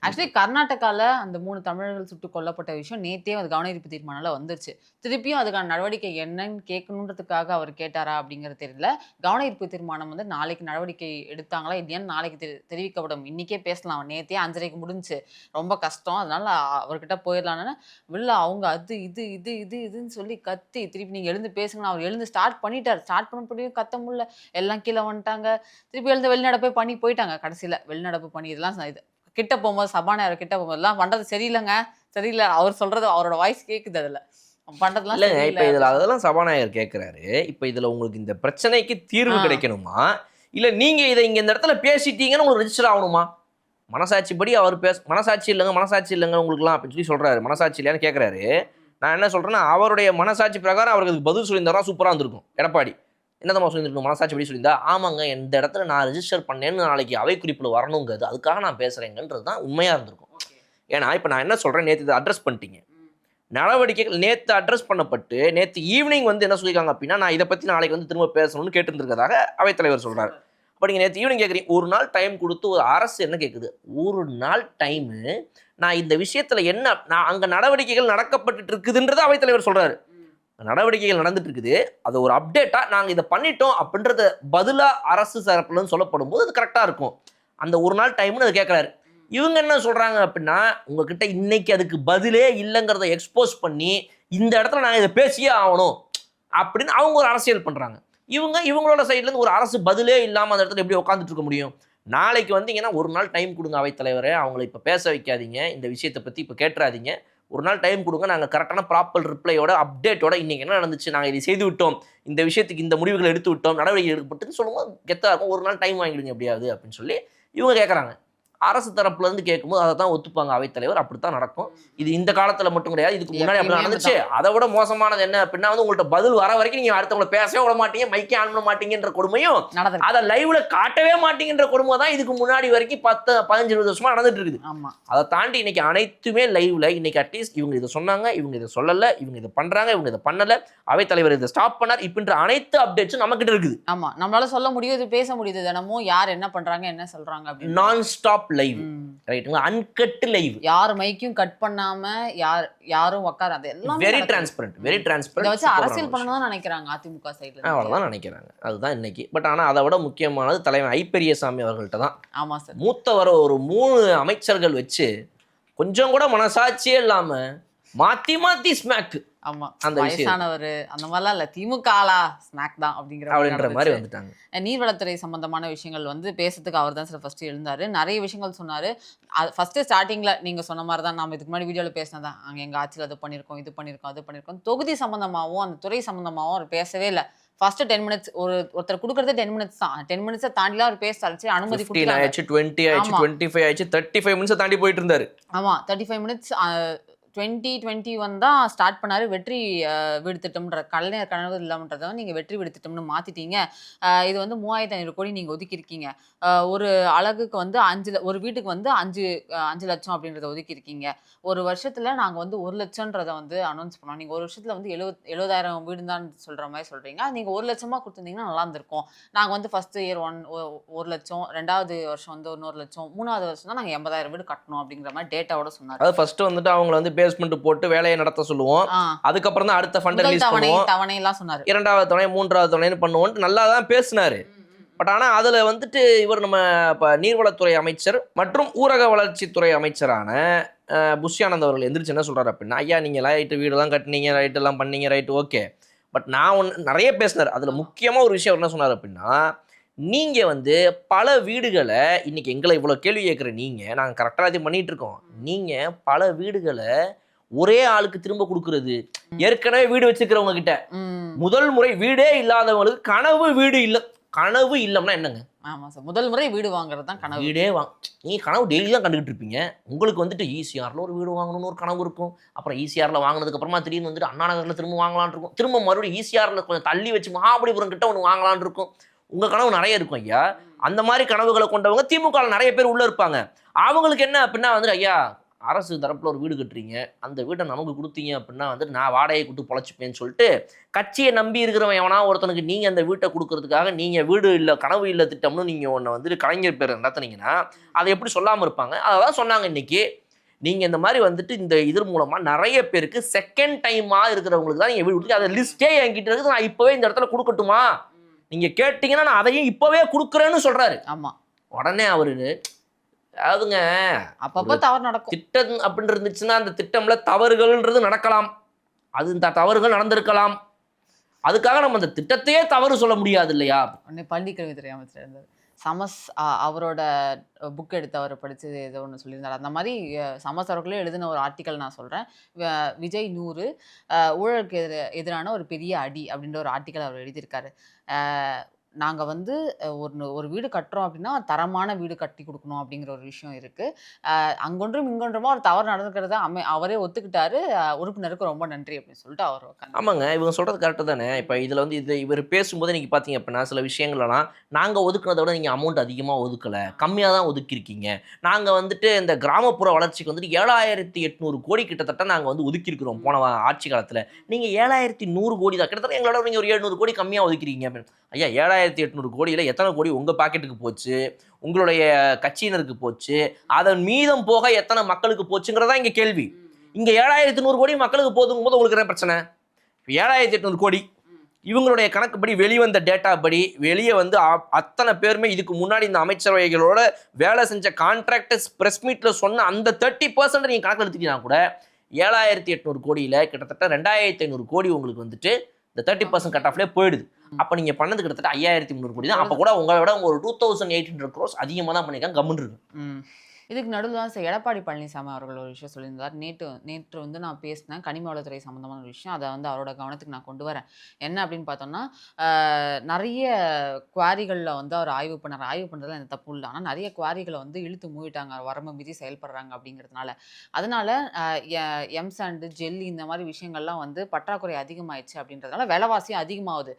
ஆக்சுவலி கர்நாடகாவில் அந்த 3 தமிழர்கள் சுட்டு கொல்லப்பட்ட விஷயம் நேத்தே அது கவன ஈர்ப்பு தீர்மானம் வந்துருச்சு. திருப்பியும் அதுக்கான நடவடிக்கை என்னன்னு கேட்கணுன்றதுக்காக அவர் கேட்டாரா அப்படிங்கிறது தெரியல. கவன ஈர்ப்பு தீர்மானம் வந்து நாளைக்கு நடவடிக்கை எடுத்தாங்களா இல்லையான்னு நாளைக்கு தெரிவிக்கப்படும். இன்னைக்கே பேசலாம், நேத்தே 5:30க்கு முடிஞ்சு, ரொம்ப கஷ்டம், அதனால அவர்கிட்ட போயிடலான்னு இல்லை. அவங்க அது இது இது இது இதுன்னு சொல்லி கத்தி திருப்பி நீங்கள் எழுந்து பேசுங்கன்னு அவர் எழுந்து ஸ்டார்ட் பண்ணிட்டார். ஸ்டார்ட் பண்ணப்படியும் கத்த முடியல, எல்லாம் கீழே வந்துட்டாங்க. திருப்பி எழுந்து வெளிநடப்பே பண்ணி போயிட்டாங்க. கடைசியில் வெளிநடப்பு பண்ணி இதெல்லாம் இது கிட்ட போகும்போது, சபாநாயகர் கிட்ட போகும்போதுலாம் பண்றது சரியில்லைங்க, சரியில்லை. அவர் சொல்றது அவரோட வாய்ஸ் கேக்குது, அதுல பண்றதுலாம் இல்லைங்க. இப்போ சரியில்லை. இதில் அதெல்லாம் சபாநாயகர் கேட்குறாரு. இப்போ இதில் உங்களுக்கு இந்த பிரச்சனைக்கு தீர்வு கிடைக்கணுமா, இல்லை நீங்கள் இதை இங்கே இந்த இடத்துல பேசிட்டீங்கன்னு உங்களுக்கு ரெஜிஸ்டர் ஆகணுமா? மனசாட்சிப்படி அவர் மனசாட்சி இல்லைங்க உங்களுக்குலாம் அப்படின்னு சொல்லி சொல்கிறாரு. மனசாட்சி இல்லையான்னு கேட்குறாரு. நான் என்ன சொல்கிறேன்னா, அவருடைய மனசாட்சி பிரகாரம் அவருக்கு பதில் சொல்லியிருந்தாரா சூப்பராக இருந்திருக்கும். எடப்பாடி என்னதம்மா சொல்லியிருக்கணும், மனசாட்சி படி சொல்லியிருந்தா ஆமாங்க இந்த இடத்துல நான் ரெஜிஸ்டர் பண்ணேன்னு நாளைக்கு அவை குறிப்பில் வரணுங்கிறது, அதுக்காக நான் பேசுகிறேங்கன்றது தான் உண்மையாக இருந்திருக்கும். ஏன்னா இப்போ நான் என்ன சொல்கிறேன், நேற்று இதை அட்ரஸ் பண்ணிட்டீங்க, நடவடிக்கைகள் நேற்று அட்ரஸ் பண்ணப்பட்டு நேற்று ஈவினிங் வந்து என்ன சொல்லியிருக்காங்க அப்படின்னா, நான் இதை பற்றி நாளைக்கு வந்து திரும்ப பேசணும்னு கேட்டுருக்கிறதாக அவைத்தலைவர் சொல்கிறார். அப்போ நீங்கள் நேற்று ஈவினிங் கேட்குறீங்க, ஒரு நாள் டைம் கொடுத்து ஒரு அரசு என்ன கேட்குது, ஒரு நாள் டைமு நான் இந்த விஷயத்தில் என்ன நான் அங்கே நடவடிக்கைகள் நடக்கப்பட்டு இருக்குதுன்றதை அவைத்தலைவர் சொல்கிறாரு. நடவடிக்கைகள் நடந்துட்டு இருக்குது, அது ஒரு அப்டேட்டாக நாங்கள் இதை பண்ணிட்டோம் அப்படின்றத பதிலாக அரசு தரப்புலன்னு சொல்லப்படும் போது அது கரெக்டாக இருக்கும். அந்த ஒரு நாள் டைம்னு அதை கேட்குறாரு. இவங்க என்ன சொல்கிறாங்க அப்படின்னா, உங்ககிட்ட இன்னைக்கு அதுக்கு பதிலே இல்லைங்கிறத எக்ஸ்போஸ் பண்ணி இந்த இடத்துல நாங்கள் இதை பேசியே ஆகணும் அப்படின்னு அவங்க ஒரு அரசியல் பண்ணுறாங்க. இவங்களோட சைட்லேருந்து ஒரு அரசு பதிலே இல்லாமல் அந்த இடத்துல எப்படி உட்காந்துட்டு இருக்க முடியும்? நாளைக்கு வந்தீங்கன்னா ஒரு நாள் டைம் கொடுங்க அவைத்தலைவரே, அவங்கள இப்போ பேச வைக்காதீங்க, இந்த விஷயத்தை பற்றி இப்போ கேட்டுறாதீங்க, ஒரு நாள் டைம் கொடுங்க, நாங்கள் கரெக்டான ப்ராப்பர் ரிப்ளையோட அப்டேட்டோட இன்றைக்கி என்ன நடந்துச்சு, நாங்கள் இதை செய்து விட்டோம், இந்த விஷயத்துக்கு இந்த முடிவுகள் எடுத்து விட்டோம், நடவடிக்கை எடுக்கப்பட்டுன்னு சொல்லும்போது கெத்தாக இருக்கும். ஒரு நாள் டைம் வாங்கிடுங்க எப்படியாவது அப்படின்னு சொல்லி இவங்க கேட்குறாங்க. அரசு தரப்புலேருந்து கேட்கும்போது அதை தான் ஒத்துப்பாங்க அவைத்தலைவர். அப்படித்தான் நடக்கும். இது இந்த காலத்தில் மட்டும் கிடையாது, இதுக்கு முன்னாடி அப்படி நடந்துச்சு. அதை விட மோசமானது என்ன அப்படின்னா வந்து உங்கள்கிட்ட பதில் வர வரைக்கும் நீங்கள் அடுத்தவங்களை பேசவே விட மாட்டீங்க, மைக்கே ஆன் பண்ண மாட்டீங்கன்ற கொடுமையும், அதை லைவ்ல காட்டவே மாட்டீங்கன்ற கொடுமை தான் இதுக்கு முன்னாடி வரைக்கும் 10-15-20 வருஷமா நடந்துட்டு இருக்குது. அதை தாண்டி இன்னைக்கு அனைத்துமே லைவ்ல. இன்னைக்கு அட்லீஸ்ட் இவங்க இதை சொன்னாங்க, இவங்க இதை சொல்லலை, இவங்க இதை பண்றாங்க, இவங்க இதை பண்ணலை, அவைத்தலைவர் இதை ஸ்டாப் பண்ணார், இப்படின்ற அனைத்து அப்டேட்ஸும் நம்ம கிட்ட இருக்குது. ஆமா, நம்மளால சொல்ல முடியுது, பேச முடியுது, தினமும் யார் என்ன பண்றாங்க என்ன சொல்றாங்க அப்படின்னு. நான் ஸ்டாப் லைவ், ரைட்டுங்களா, அன்கட் லைவ், யார் மைக்கும் கட் பண்ணாம யாரும் உட்காராது, எல்லாம் வெரி டிரான்ஸ்பரண்ட், வெரி டிரான்ஸ்பரண்ட். இதை வச்சு அரசியல் பண்ணணும்னு நினைக்கிறாங்க அதிமுக சைடுல. அவ்வளவுதான் நினைக்கிறாங்க, அதுதான் இன்னைக்கு. பட் ஆனா அதை விட முக்கியமானது தலைவர் ஐ பெரியசாமி அவர்கள்ட்ட தான். ஆமா சார், மூத்தவர ஒரு 3 அமைச்சர்கள் வச்சு கொஞ்சம் கூட மனசாட்சியே இல்லாம மாத்தி மாத்தி ஸ்மாக். ஆமா, அந்த வயசானவர் அந்த மாதிரிலாம் இல்ல, திமுக ஆளா ஸ்மாக் தான் அப்படிங்கிற மாதிரி வந்துட்டாங்க. நீர்வளத்துறை சம்பந்தமான விஷயங்கள் வந்து பேசுறதுக்கு அவர் தான் சார் ஃபர்ஸ்ட் எழுந்தாரு. நிறைய விஷயங்கள் சொன்னாரு. ஃபர்ஸ்ட் ஸ்டார்டிங்ல நீங்க சொன்ன மாதிரி தான், நம்ம இதுக்கு முன்னாடி வீடியோல பேசினதான், அங்க எங்க ஆட்சியில் அது பண்ணியிருக்கோம், இது பண்ணியிருக்கோம், அது பண்ணியிருக்கோம். தொகுதி சம்பந்தமாகவும் அந்த துறை சம்பந்தமாகவும் அவர் பேசவே இல்லை. ஃபர்ஸ்ட் 10 மினிட்ஸ் ஒருத்தர் கொடுக்கறதே 10 மினிட்ஸ் தான். 10 மினிட்ஸை தாண்டிலாம் அவர் பேச ஆச்சு, அனுமதி 15 ஆயிடுச்சு, 20 ஆயிடுச்சு, 25 ஆயிடுச்சு, 35 மினிட்ஸ் தாண்டி போயிட்டு இருந்தாரு. ஆமா, 35 மினிட்ஸ் 2021 தான் ஸ்டார்ட் பண்ணாரு. வெற்றி வீடு திட்டம்ன்ற கலைஞர் கனவு இல்லாமன்றதை நீங்கள் வெற்றி வீடு திட்டம்னு மாற்றிட்டீங்க. இது வந்து 3500 கோடி நீங்கள் ஒதுக்கியிருக்கீங்க. ஒரு அழகுக்கு வந்து ஒரு வீட்டுக்கு வந்து 5 லட்சம் அப்படின்றத ஒதுக்கியிருக்கீங்க. ஒரு வருஷத்தில் நாங்கள் வந்து 1 லட்சம்ன்றதை வந்து அனௌன்ஸ் பண்ணோம். நீங்கள் ஒரு வருஷத்தில் வந்து 70,000 வீடு தான் சொல்கிற மாதிரி சொல்கிறீங்க. நீங்கள் 1 லட்சமாக கொடுத்துருந்தீங்கன்னா நல்லா இருந்திருக்கும். நாங்கள் வந்து ஃபர்ஸ்ட் இயர் 1 லட்சம், 2வது வருஷம் வந்து 1 லட்சம், 3வது வருஷம் தான் நாங்கள் 80,000 வீடு கட்டணும் அப்படிங்கிற மாதிரி டேட்டாவோட சொன்னார். அது ஃபர்ஸ்ட் வந்துட்டு அவங்களை வந்து பேஸ்மெண்ட் போட்டு வேலையை நடத்த சொல்லுவோம், அதுக்கப்புறம் தான் அடுத்த ஃபண்ட் ரிலீஸ் பண்ணுவோம், தவணை எல்லாம் சொன்னாரு, 2வது தவணை 3வது தவணைன்னு பண்ணுவோம், நல்லா தான் பேசினாரு. பட் ஆனால் அதில் வந்துட்டு இவர் நம்ம இப்போ நீர்வளத்துறை அமைச்சர் மற்றும் ஊரக வளர்ச்சித்துறை அமைச்சரான புஷ்யானந்த் அவர்கள் எந்திரிச்சு என்ன சொல்றாரு அப்படின்னா, ஐயா நீங்கள் ரைட்டு வீடெல்லாம் கட்டினீங்க, ரைட்டெல்லாம் பண்ணீங்க, ரைட்டு ஓகே, பட் நான் நிறைய பேசினார். அதில் முக்கியமாக ஒரு விஷயம் என்ன சொன்னார் அப்படின்னா, நீங்கள் வந்து பல வீடுகளை இன்னைக்கு எங்களை இவ்வளோ கேள்வி கேட்குற நீங்கள், நாங்கள் கரெக்டாக இது பண்ணிட்டு இருக்கோம், நீங்கள் பல வீடுகளை ஒரே ஆளுக்கு திரும்ப கொடுக்கறது, ஏற்கனவே வீடு வச்சுக்கிறவங்க கிட்ட முதல் முறை வீடே இல்லாதவங்களுக்கு கனவு வீடு இல்லை கனவு இல்லைன்னா என்னங்க? ஆமா சார். முதல் முறை வீடு வாங்குறது தான் கனவு. வீடே நீங்க கனவு டெய்லி தான் கண்டுகிட்டு இருப்பீங்க. உங்களுக்கு வந்துட்டு ஈசிஆர்ல ஒரு வீடு வாங்கணும்னு ஒரு கனவு இருக்கும். அப்புறம் ஈசிஆர்ல வாங்கினதுக்கு அப்புறமா திடீர்னு வந்துட்டு அண்ணா நகர்ல திரும்ப வாங்கலாம்னு இருக்கும். திரும்ப மறுபடியும் ஈசிஆர்ல கொஞ்சம் தள்ளி வச்சு மகாபலிபுரம் கிட்ட ஒன்று வாங்கலாம்னு இருக்கும். உங்க கனவு நிறைய இருக்கும் ஐயா. அந்த மாதிரி கனவுகளை கொண்டவங்க திமுக நிறைய பேர் உள்ள இருப்பாங்க. அவங்களுக்கு என்ன அப்படின்னா வந்துட்டு, ஐயா அரசு தரப்புல ஒரு வீடு கட்டுறீங்க, அந்த வீட்டை நமக்கு கொடுத்தீங்க அப்படின்னா வந்துட்டு நான் வாடகை கொடுத்து பொழைச்சிப்பேன்னு சொல்லிட்டு கட்சியை நம்பி இருக்கிறவன் எவனா ஒருத்தனுக்கு நீங்க அந்த வீட்டை கொடுக்கறதுக்காக நீங்க வீடு இல்லை கனவு இல்லை திட்டம்னு நீங்க ஒன்று வந்துட்டு கலைஞர் பேர் நடத்துனீங்கன்னா அதை எப்படி சொல்லாமல் இருப்பாங்க? அதான் சொன்னாங்க இன்னைக்கு. நீங்க இந்த மாதிரி வந்துட்டு இந்த இது மூலமா நிறைய பேருக்கு செகண்ட் டைமா இருக்கிறவங்களுக்கு தான் நீங்க வீடு கொடுத்து அதை லிஸ்டே என்கிட்ட இருக்குது, நான் இப்பவே இந்த இடத்துல கொடுக்கட்டுமா நீங்க கேட்டீங்கன்னா நான் அதையும் இப்பவே கொடுக்குறேன்னு சொல்றாரு. ஆமா. உடனே அவரு அதாவதுங்க அப்பப்போ தவறு நடக்கும். திட்டம் அப்படின்னு இருந்துச்சுன்னா அந்த திட்டம்ல தவறுகள்ன்றது நடக்கலாம், அது இந்த தவறுகள் நடந்திருக்கலாம். அதுக்காக நம்ம அந்த திட்டத்தையே தவறு சொல்ல முடியாது இல்லையா? உடனே பள்ளிக்கல்வித்துறை அமைச்சர் இருந்தார் சமஸ், அவரோட புக் எடுத்து அவர் படித்து ஏதோ ஒன்று சொல்லியிருந்தார். அந்த மாதிரி சமஸ் அவர்களே எழுதின ஒரு ஆர்டிக்கல் நான் சொல்கிறேன். விஜய் 100 ஊழலுக்கு எதிரான ஒரு பெரிய அடி அப்படின்ற ஒரு ஆர்டிக்கல் அவர் எழுதியிருக்காரு. நாங்கள் வந்து ஒரு வீடு கட்டுறோம் அப்படின்னா தரமான வீடு கட்டி கொடுக்கணும் அப்படிங்கிற ஒரு விஷயம் இருக்குது. அங்கொன்றும் இங்கொன்றுமா ஒரு தவறு நடந்துக்கிறத அவரே ஒத்துக்கிட்டாரு. உறுப்பினருக்கு ரொம்ப நன்றி அப்படின்னு சொல்லிட்டு அவர் உட்காந்து. ஆமாங்க, இவங்க சொல்கிறது கரெக்டு தானே. இப்போ இதில் வந்து இவர் பேசும்போது நீங்கள் பார்த்தீங்க அப்படின்னா சில விஷயங்கள்லாம் நாங்கள் ஒதுக்குனதை விட நீங்கள் அமௌண்ட் அதிகமாக ஒதுக்கலை, கம்மியாக தான் ஒதுக்கியிருக்கீங்க. நாங்கள் வந்துட்டு இந்த கிராமப்புற வளர்ச்சிக்கு வந்துட்டு 7,800 கோடி கிட்டத்தட்ட நாங்கள் வந்து ஒதுக்கியிருக்கிறோம் போன ஆட்சி காலத்தில். நீங்கள் 7,100 கோடி தான், கிட்டத்தட்ட எங்களோட நீங்கள் ஒரு 700 கோடி கம்மியாக ஒதுக்கிறீங்க அப்படின்னு. ஐயா 7,800 கோடியில் எத்தனை கோடி உங்கள் பாக்கெட்டுக்கு போச்சு, உங்களுடைய கட்சியினருக்கு போச்சு, அதன் மீதம் போக எத்தனை மக்களுக்கு போச்சுங்கிறதா இங்கே கேள்வி. இங்கே 7,100 கோடி மக்களுக்கு போதுங்கும் போது உங்களுக்கு என்ன பிரச்சனை? 7,800 கோடி இவங்களுடைய கணக்குப்படி வெளிவந்த டேட்டா படி வெளியே வந்து அத்தனை பேருமே இதுக்கு முன்னாடி இந்த அமைச்சரவைகளோட வேலை செஞ்ச கான்ட்ராக்டர்ஸ் ப்ரெஸ் மீட்டில் சொன்ன அந்த 30% நீங்கள் கணக்கில் எடுத்துக்கிட்டீங்கன்னா கூட 7,800 கோடியில் கிட்டத்தட்ட 2,500 கோடி உங்களுக்கு வந்துட்டு இந்த 30% கட் ஆஃப்லேயே போயிடுது. அப்போ நீங்கள் பண்ணது கிட்டத்தட்ட 5,300 கோடி தான். அப்போ கூட உங்களை விட ஒரு 2,800 crores அதிகமாக தான் பண்ணியிருக்காங்க. கம்முன்னு இருக்கு. இதுக்கு நடுவில் தான் சார் எடப்பாடி பழனிசாமி அவர்கள் ஒரு விஷயம் சொல்லியிருந்தார். நேற்று வந்து நான் பேசினேன் கனிம வளத்துறை சம்மந்தமான ஒரு விஷயம். அதை வந்து அவரோட கவனத்துக்கு நான் கொண்டு வரேன். என்ன அப்படின்னு பார்த்தோம்னா, நிறைய குவாரிகளில் வந்து அவர் ஆய்வு பண்ணார். ஆய்வு பண்ணுறதுல எனக்கு தப்பு இல்லை. ஆனால் நிறைய குவாரிகளை வந்து இழுத்து மூடிட்டாங்க, வரம்பு மீறி செயல்படுறாங்க அப்படிங்கிறதுனால. அதனால எம்சாண்டு ஜெல்லி இந்த மாதிரி விஷயங்கள்லாம் வந்து பற்றாக்குறை அதிகமாயிடுச்சு அப்படின்றதுனால விலைவாசியும் அதிகமாகுது.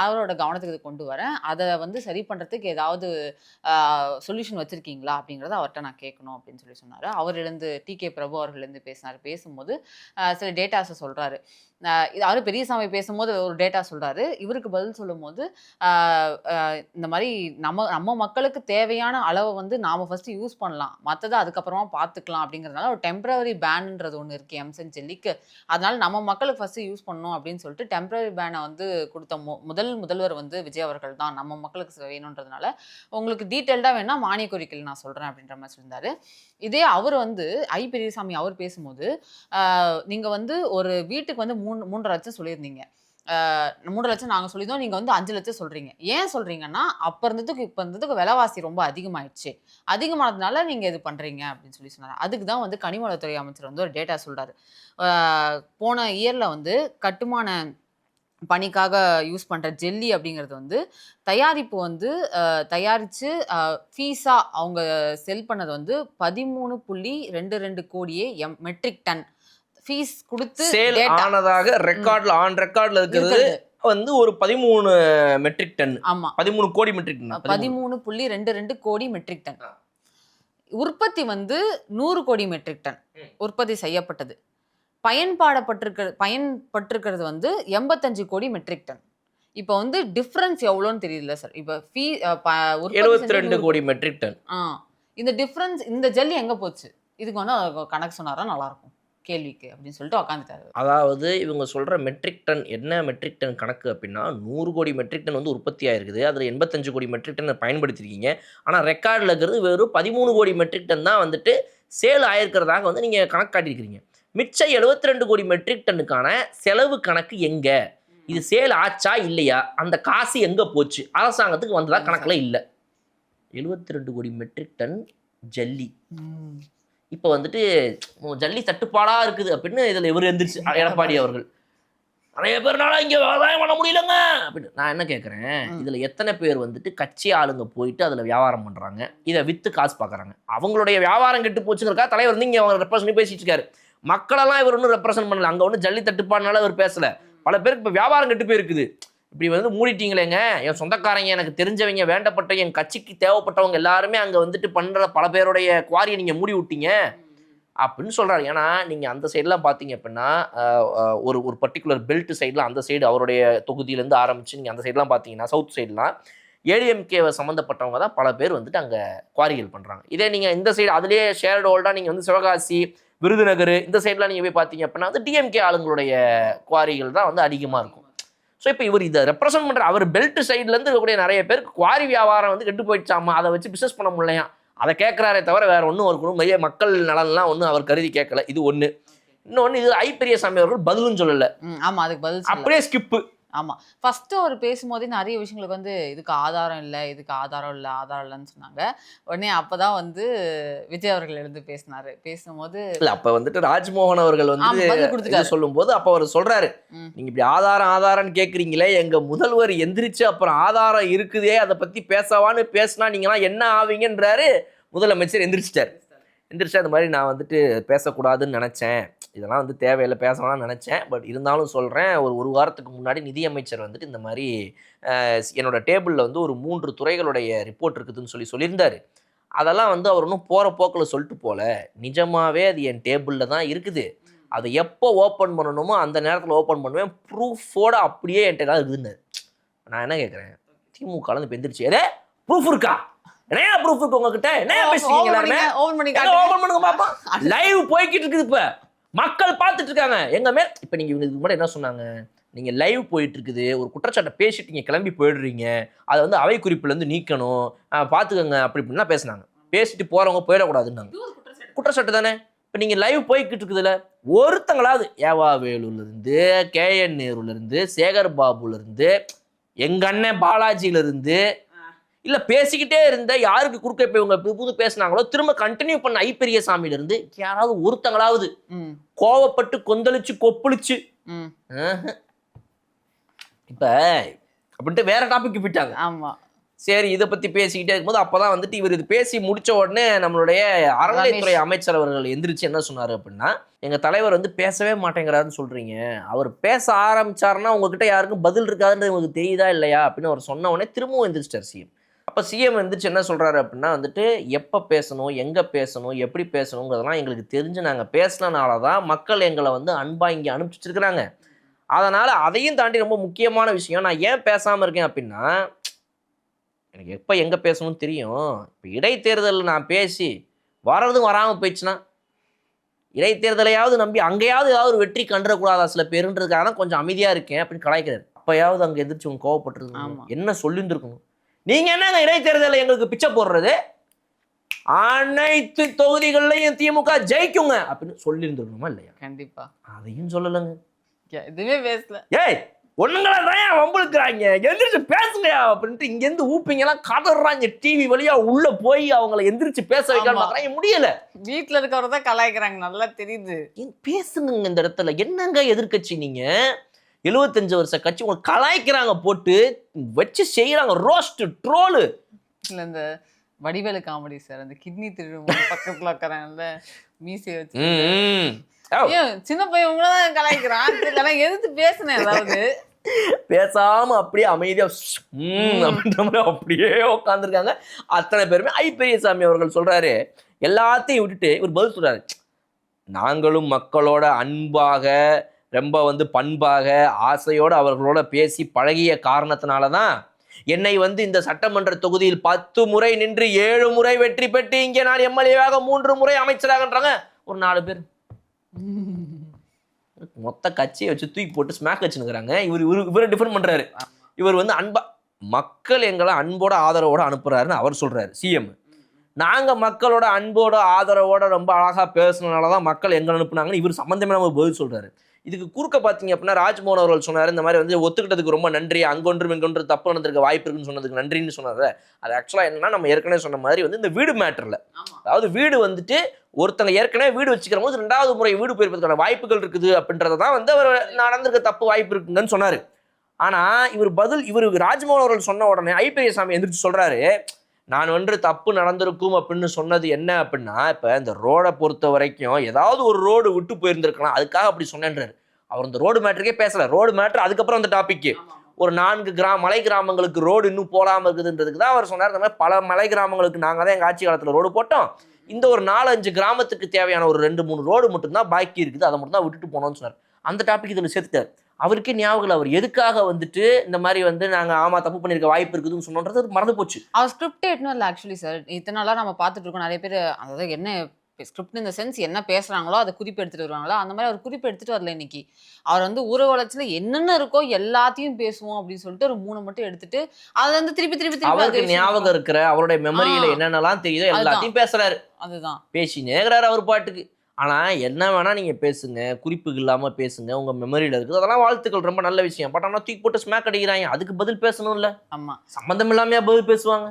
அவரோட கவனத்துக்கு இது கொண்டு வரேன். அதை வந்து சரி பண்ணுறதுக்கு ஏதாவது சொல்யூஷன் வச்சுருக்கீங்களா அப்படிங்கிறத அவர்கிட்ட நான் கேட்கணும் அப்படின்னு சொன்னார். அவர் எழுந்து டிகே பிரபு அவர்கள் எழுந்து பேசினார். பேசும்போது சில டேட்டாஸை சொல்கிறாரு. அவர் பெரியசாமி பேசும்போது ஒரு டேட்டா சொல்கிறாரு. இவருக்கு பதில் சொல்லும் போது இந்த மாதிரி நம்ம மக்களுக்கு தேவையான அளவை வந்து நாம் ஃபஸ்ட்டு யூஸ் பண்ணலாம், மற்றதை அதுக்கப்புறமா பார்த்துக்கலாம் அப்படிங்கிறதுனால ஒரு டெம்பரவரி பேனுன்றது ஒன்று இருக்குது எம்சன் ஜெல்லிக்கு. அதனால நம்ம மக்களுக்கு ஃபஸ்ட்டு யூஸ் பண்ணணும் அப்படின்னு சொல்லிட்டு டெம்பரவரி பேனை வந்து கொடுத்த முதல்வர் வந்து விஜய் அவர்கள் தான். நம்ம மக்களுக்கு வேணுன்றதுனால உங்களுக்கு டீட்டெயில்டாக வேணா மானிய கோரிக்கையில் நான் சொல்கிறேன் அப்படின்ற மாதிரி சொல்லியிருந்தாரு. இதே அவர் வந்து பெரியசாமி அவர் பேசும்போது நீங்கள் வந்து ஒரு வீட்டுக்கு வந்து 3.5 லட்சம் சொல்லியிருந்தீங்க. 3 லட்சம் நாங்கள் சொல்லியிருந்தோம், நீங்கள் வந்து 5 லட்சம் சொல்கிறீங்க. ஏன் சொல்கிறீங்கன்னா அப்போ இருந்ததுக்கு விலைவாசி ரொம்ப அதிகமாகிடுச்சு, அதிகமானதுனால நீங்கள் இது பண்ணுறீங்க அப்படின்னு சொன்னார். அதுக்கு தான் வந்து கனிம வளத்துறை அமைச்சர் வந்து ஒரு டேட்டா சொல்கிறாரு. போன இயரில் வந்து கட்டுமான பணிக்காக யூஸ் பண்ணுற ஜெல்லி அப்படிங்கிறது வந்து தயாரிப்பு வந்து தயாரித்து ஃபீஸா அவங்க செல் பண்ணது வந்து 13.22 கோடியே மெட்ரிக் டன் ஃபீஸ் கொடுத்து சேல் ஆனதாக ரெக்கார்ட்ல இருக்கிறது வந்து ஒரு 13 மெட்ரிக் டன். ஆமா, 13 கோடி மெட்ரிக் டன், 13.22 கோடி மெட்ரிக் டன். உற்பத்தி வந்து 100 கோடி மெட்ரிக் டன் உற்பத்தி செய்யப்பட்டது. பயன்பட்டிருக்கிறது வந்து 85 கோடி மெட்ரிக் டன். இப்போ வந்து டிஃபரன்ஸ் எவ்வளோன்னு தெரியல சார். இப்போ 72 கோடி மெட்ரிக் டன். இந்த டிஃபரன்ஸ், இந்த ஜெல்லி எங்கே போச்சு? இதுக்கு வந்து கணக்கு சொன்னாரா நல்லாயிருக்கும் கேள்விக்கு அப்படின்னு சொல்லிட்டு உட்காந்துட்டாரு. அதாவது இவங்க சொல்கிற மெட்ரிக் டன் என்ன மெட்ரிக் டன் கணக்கு அப்படின்னா 100 கோடி மெட்ரிக் டன் வந்து உற்பத்தி ஆயிருக்குது. அதில் 85 கோடி மெட்ரிக் டன் பயன்படுத்திருக்கீங்க. ஆனால் ரெக்கார்டில் இருக்கிறது வெறும் 13 கோடி மெட்ரிக் டன் தான் வந்துட்டு சேல் ஆயிருக்கிறதாக வந்து நீங்கள் கணக்கு காட்டியிருக்கிறீங்க. மிச்சம் 72 கோடி மெட்ரிக் டன்னுக்கான செலவு கணக்கு எங்க? இது சேல் ஆச்சா இல்லையா? அந்த காசு எங்கே போச்சு? அரசாங்கத்துக்கு வந்ததா கணக்கில் இல்லை. 72 கோடி மெட்ரிக் டன் ஜல்லி. இப்போ வந்துட்டு ஜல்லி தட்டுப்பாடாக இருக்குது அப்படின்னு இதில் இவர் எந்திரிச்சு எடப்பாடி அவர்கள் நிறைய பேர்னால இங்கே விவசாயம் பண்ண முடியலங்க அப்படின்னு. நான் என்ன கேட்குறேன், இதில் எத்தனை பேர் வந்துட்டு கட்சி ஆளுங்க போயிட்டு அதில் வியாபாரம் பண்ணுறாங்க, இதை விற்று காசு பார்க்குறாங்க. அவங்களுடைய வியாபாரம் கெட்டு போச்சுங்கிறக்கா தலைவர் வந்து இங்கே அவங்க ரெப்ரசன்ட் பேசிட்டு இருக்காரு. மக்களெல்லாம் இவர் ஒன்றும் ரெப்ரசன்ட் பண்ணல. அங்கே ஒன்றும் ஜல்லி தட்டுப்பாடுனால இவர் பேசலை. பல பேருக்கு இப்போ வியாபாரம் கெட்டு போயிருக்குது. இப்படி வந்து மூடிட்டீங்களேங்க, என் சொந்தக்காரங்க, எனக்கு தெரிஞ்சவங்க, வேண்டப்பட்ட என் கட்சிக்கு தேவைப்பட்டவங்க எல்லாருமே அங்கே வந்துட்டு பண்ணுற பல பேருடைய குவாரியை நீங்கள் மூடி விட்டீங்க அப்படின்னு சொல்கிறாரு. ஏன்னா நீங்கள் அந்த சைடெலாம் பார்த்தீங்க அப்படின்னா ஒரு ஒரு பர்டிகுலர் பெல்ட் சைடில் அந்த சைடு அவருடைய தொகுதியிலேருந்து ஆரம்பித்து நீங்கள் அந்த சைடெலாம் பார்த்தீங்கன்னா சவுத் சைட்லாம் ஏடிஎம்கேவை சம்மந்தப்பட்டவங்க தான் பல பேர் வந்துட்டு அங்கே குவாரிகள் பண்ணுறாங்க. இதே நீங்கள் இந்த சைடு அதுலேயே ஷேர்டு ஹோல்டாக நீங்கள் வந்து சிவகாசி, விருதுநகர் இந்த சைட்லாம் நீங்கள் போய் பார்த்தீங்க அப்படின்னா வந்து டிஎம்கே ஆளுங்களுடைய குவாரிகள் தான் வந்து அதிகமாக இருக்கும். ஸோ இப்போ இவர் இதை ரெப்ரசன்ட் பண்ணுற அவர் பெல்ட் சைட்லேருந்து இருக்கக்கூடிய நிறைய பேருக்கு குவாரி வியாபாரம் வந்து கெட்டு போயிடுச்சாமா, அதை வச்சு பிஸ்னஸ் பண்ண முடியலையா, அதை கேட்குறாரே தவிர வேறு ஒன்றும் இருக்கணும் மைய மக்கள் நலன்லாம் ஒன்றும் அவர் கருதி கேட்கல. இது ஒன்று. இன்னொன்று, இது ஐ பெரியசாமி அவர்கள் பதிலும் சொல்லலை. ஆமாம், அதுக்கு பதில் அப்படியே ஸ்கிப்பு. ஆமாம், ஃபஸ்ட்டு அவர் பேசும்போதே நிறைய விஷயங்களுக்கு வந்து இதுக்கு ஆதாரம் இல்லை, இதுக்கு ஆதாரம் இல்லைன்னு சொன்னாங்க. உடனே அப்போ தான் வந்து விஜய் அவர்கள் எழுந்து பேசும்போது இல்லை, அப்போ வந்துட்டு ராஜ்மோகன் அவர்கள் வந்து சொல்லும்போது அப்போ அவர் சொல்கிறாரு, நீங்கள் இப்படி ஆதாரம்னு கேட்குறீங்களே, எங்கள் முதல்வர் எந்திரிச்சு அப்புறம் ஆதாரம் இருக்குதே அதை பற்றி பேசவான்னு பேசினா நீங்களாம் என்ன ஆவீங்கன்றாரு. முதலமைச்சர் எந்திரிச்சிட்டார். அந்த மாதிரி நான் வந்துட்டு பேசக்கூடாதுன்னு நினச்சேன், இதெல்லாம் வந்து தேவையில்லை பேசலாம்னு நினச்சேன், பட் இருந்தாலும் சொல்கிறேன், ஒரு வாரத்துக்கு முன்னாடி நிதியமைச்சர் வந்துட்டு இந்த மாதிரி என்னோட டேபிளில் வந்து ஒரு 3 துறைகளுடைய ரிப்போர்ட் இருக்குதுன்னு சொல்லியிருந்தார். அதெல்லாம் வந்து அவர் ஒன்றும் போகிற போக்கில் சொல்லிட்டு போல, நிஜமாகவே அது என் டேபிளில் தான் இருக்குது, அதை எப்போ ஓப்பன் பண்ணணுமோ அந்த நேரத்தில் ஓப்பன் பண்ணுவேன், ப்ரூஃபோடு அப்படியே என்கிட்ட தான் இருக்குதுன்னு. நான் என்ன கேட்குறேன், திமுக கலந்து பெந்திரிச்சு ஏதே ப்ரூஃப் இருக்கா, என்ன ப்ரூஃப் இருக்கு உங்ககிட்ட, என்ன பேசுறீங்க எல்லாருமே, ஓபன் பண்ணுங்க பாப்பா. லைவ் போய்கிட்டு இருக்குது, இப்ப மக்கள் பார்த்துட்டு இருக்காங்க எங்க மேல். இப்ப நீங்க இதுக்கு முன்னாடி என்ன சொன்னாங்க, நீங்க லைவ் போயிட்டு இருக்குது, ஒரு குற்றச்சாட்டை பேசிட்டு நீங்க கிளம்பி போயிடுறீங்க, அதை வந்து அவை குறிப்புல இருந்து நீக்கணும், பாத்துக்கோங்க அப்படி இப்படின்னா பேசினாங்க. பேசிட்டு போறவங்க போயிடக்கூடாதுன்னாங்க. குற்றச்சாட்டு தானே. இப்ப நீங்க லைவ் போய்கிட்டு இருக்குதுல, ஒருத்தங்களாவது ஏவா வேலூர்ல இருந்து, KN நேருல இருந்து, சேகர் பாபுல இருந்து, எங்க அண்ணன் பாலாஜியில இருந்து, இல்லை பேசிக்கிட்டே இருந்த யாருக்கு குறுக்க இப்போ இவங்க புது பேசினாங்களோ திரும்ப கண்டினியூ பண்ண ஐ பெரியசாமியில இருந்து யாராவது ஒருத்தங்களாவது கோவப்பட்டு கொந்தளிச்சு கொப்பளிச்சு இப்ப அப்படின்ட்டு வேற டாபிக் போயிட்டாங்க. ஆமா, சரி, இதை பத்தி பேசிக்கிட்டே இருக்கும்போது அப்பதான் வந்துட்டு இவர் இது பேசி முடிச்ச உடனே நம்மளுடைய அறநிலைத்துறை அமைச்சர் அவர்கள் எந்திரிச்சு என்ன சொன்னாரு அப்படின்னா, எங்க தலைவர் வந்து பேசவே மாட்டேங்கிறாருன்னு சொல்றீங்க, அவர் பேச ஆரம்பிச்சாருன்னா உங்ககிட்ட யாருக்கும் பதில் இருக்காதுன்றது உங்களுக்கு தெரியுதா இல்லையா அப்படின்னு அவர் சொன்ன உடனே திரும்பவும் எந்திரிச்சிட்டார் சிஎம். அப்போ சிஎம் வந்துச்சு என்ன சொல்கிறாரு அப்படின்னா வந்துட்டு, எப்போ பேசணும், எங்கே பேசணும், எப்படி பேசணுங்கிறதெல்லாம் எங்களுக்கு தெரிஞ்சு நாங்கள் பேசினனால தான் மக்கள் எங்களை வந்து அன்பாக இங்கே அனுப்பிச்சிருக்கிறாங்க. அதனால் அதையும் தாண்டி ரொம்ப முக்கியமான விஷயம், நான் ஏன் பேசாமல் இருக்கேன் அப்படின்னா, எனக்கு எப்போ எங்கே பேசணும்னு தெரியும். இப்போ இடைத்தேர்தலில் நான் பேசி வர்றதும் வராமல் போயிடுச்சுன்னா, இடைத்தேர்தலையாவது நம்பி அங்கேயாவது ஏதாவது ஒரு வெற்றி கண்டுறக்கூடாதா சில பேருன்றதுக்காக தான் கொஞ்சம் அமைதியாக இருக்கேன் அப்படின்னு கலாய்க்கிறார். அப்போயாவது அங்கே எதிர்த்து உங்க கோவப்பட்டிருக்கணும், என்ன சொல்லியிருந்துருக்கணும். நீங்க என்னங்க இடைத்தேர்தலில் எங்களுக்கு பிச்சை போடுறது, அனைத்து தொகுதிகள்லையும் திமுக ஜெயிக்குங்க அப்படின்னு சொல்லியிருந்துருக்கணுமா இல்லையா? கண்டிப்பா. அதையும் சொல்லலைங்க, எதுவுமே பேசல. ஏய் ஒண்ணுங்களா தான் வம்புழுக்கிறாங்க, எந்திரிச்சு பேசுங்கயா அப்படின்ட்டு இங்கேருந்து ஊப்பிங்கெல்லாம் கதறாங்க. டிவி வழியா உள்ள போய் அவங்களை எந்திரிச்சு பேச வைக்க முடியல. வீட்டுல இருக்கிறவங்க கலாய்க்கிறாங்க, நல்லா தெரியுது. பேசுங்க இந்த இடத்துல, என்னங்க எதிர்கட்சி நீங்க, 75 வருஷ கட்சி உங்களை கலாய்க்கிறாங்க, போட்டு வச்சு செய்யறாங்க ரோஸ்ட் ட்ரோலு. இல்லை, இந்த வடிவேலு காமெடி சார், அந்த கிட்னி திரும்ப பக்கத்துல உட்காராங்கல்ல மீசை வச்சு, சின்ன பையன் உங்களதான் கலாய்க்கிறான், எதிர்த்து பேசுனேன். அதாவது பேசாம அப்படியே அமைதியா அப்படின்ற மாதிரி அப்படியே உட்காந்துருக்காங்க அத்தனை பேருமே. ஐ பெரியசாமி அவர்கள் சொல்றாரு, எல்லாத்தையும் விட்டுட்டு இவர் பதில் சொல்றாரு, நாங்களும் மக்களோட அன்பாக ரொம்ப வந்து பண்பாக ஆசையோடு அவர்களோட பேசி பழகிய காரணத்தினால தான் என்னை வந்து இந்த சட்டமன்ற தொகுதியில் 10 முறை நின்று 7 முறை வெற்றி பெற்று இங்கே நான் எம்எல்ஏவாக 3 முறை அமைச்சராகன்றாங்க ஒரு 4 பேர். மொத்த கட்சியை வச்சு தூக்கி போட்டு ஸ்மாக் வச்சுனுக்குறாங்க. இவரை டிஃபெண்ட் பண்றாரு. இவர் வந்து அன்பா மக்கள் எங்களை அன்போட ஆதரவோட அனுப்புறாருன்னு அவர் சொல்றாரு சிஎம். நாங்க மக்களோட அன்போட ஆதரவோட ரொம்ப அழகா பேசுனதுனால தான் மக்கள் எங்களை அனுப்புனாங்கன்னு இவர் சம்பந்தமே நம்ம பதில் சொல்றாரு. இதுக்கு குறுக்க பார்த்தீங்க அப்படின்னா ராஜ்மோகன் அவர்கள் சொன்னார், இந்த மாதிரி வந்து ஒத்துக்கிட்டதுக்கு ரொம்ப நன்றி, அங்கொன்றும் இங்கொன்று தப்பு நடந்திருக்க வாய்ப்பு இருக்குன்னு சொன்னதுக்கு நன்றின்னு சொன்னார். அது ஆக்சுவலாக என்னன்னா, நம்ம ஏற்கனவே சொன்ன மாதிரி வந்து இந்த வீடு மேட்டரில், அதாவது வீடு வந்துட்டு ஒருத்தங்க ஏற்கனவே வீடு வச்சுக்கிற போது 2வது முறை வீடு போயிருப்பதுக்கான வாய்ப்புகள் இருக்குது அப்படின்றத தான் வந்து அவர் நடந்திருக்க தப்பு வாய்ப்பு இருக்குங்கன்னு சொன்னார். ஆனால் இவர் ராஜ்மோகன் அவர்கள் சொன்ன உடனே பெரியசாமி எந்திரிச்சு சொல்கிறாரு, நான் வந்து தப்பு நடந்திருக்கும் அப்படின்னு சொன்னது என்ன அப்படின்னா, இப்போ இந்த ரோடை பொறுத்த வரைக்கும் ஏதாவது ஒரு ரோடு விட்டு போயிருந்திருக்கலாம், அதுக்காக அப்படி சொன்னேன்றாரு. அவர் இந்த ரோடு மேட்டருக்கே பேசலை. ரோடு மேட்ரு அதுக்கப்புறம் அந்த டாபிக்கு ஒரு 4 மலை கிராமங்களுக்கு ரோடு இன்னும் போடாமல் இருக்குதுன்றதுக்கு தான் அவர் சொன்னார். இந்த மாதிரி பல மலை கிராமங்களுக்கு நாங்கள் தான் எங்கள் ஆட்சி காலத்தில் ரோடு போட்டோம், இந்த ஒரு 4-5 கிராமத்துக்கு தேவையான ஒரு 2-3 ரோடு மட்டும்தான் பாக்கி இருக்குது, அதை மட்டும் தான் விட்டுட்டு போனோம்னு சொன்னார். அந்த டாபிக் இதில் சேர்த்துட்டார். அவருக்கே ஞாபகம் அவர் எதுக்காக வந்துட்டு இந்த மாதிரி வந்து நாங்கள் ஆமாம் தப்பு பண்ணியிருக்க வாய்ப்பு இருக்குதுன்னு சொன்னோன்றது மறந்து போச்சு. அவர் ஸ்கிரிப்ட் எட்டுன்னு இல்லை ஆக்சுவலி சார். இத்தனை நாளாக நம்ம பார்த்துட்டு இருக்கோம் நிறைய பேர், அதாவது என்ன ஸ்கிரிப்ட் இந்த சென்ஸ் என்ன பேசுகிறாங்களோ அதை குறிப்பு எடுத்துகிட்டு வருவாங்களோ, அந்த மாதிரி அவர் குறிப்பு எடுத்துகிட்டு வரல இன்னைக்கு. அவர் வந்து ஊர வளர்ச்சியில் என்னென்ன இருக்கோ எல்லாத்தையும் பேசுவோம் அப்படின்னு சொல்லிட்டு ஒரு 3 மட்டும் எடுத்துட்டு அதை வந்து திருப்பி அவருக்கு ஞாபகம் இருக்கிற அவருடைய மெமரியில் என்னென்னலாம் தெரியுதோ எல்லாத்தையும் பேசுறாரு. அதுதான் பேசி நேர்றாரு அவர் பாட்டுக்கு. ஆனால் என்ன வேணால் நீங்கள் பேசுங்க, குறிப்பு இல்லாமல் பேசுங்க, உங்கள் மெமரியில் இருக்குது, அதெல்லாம் வாழ்த்துக்கள், ரொம்ப நல்ல விஷயம். பட் ஆனால் தூக்கி போட்டு ஸ்மேக் அடிக்கிறாங்க, அதுக்கு பதில் பேசணும்ல. ஆமாம், சம்மந்தம் இல்லாமையா பதில் பேசுவாங்க.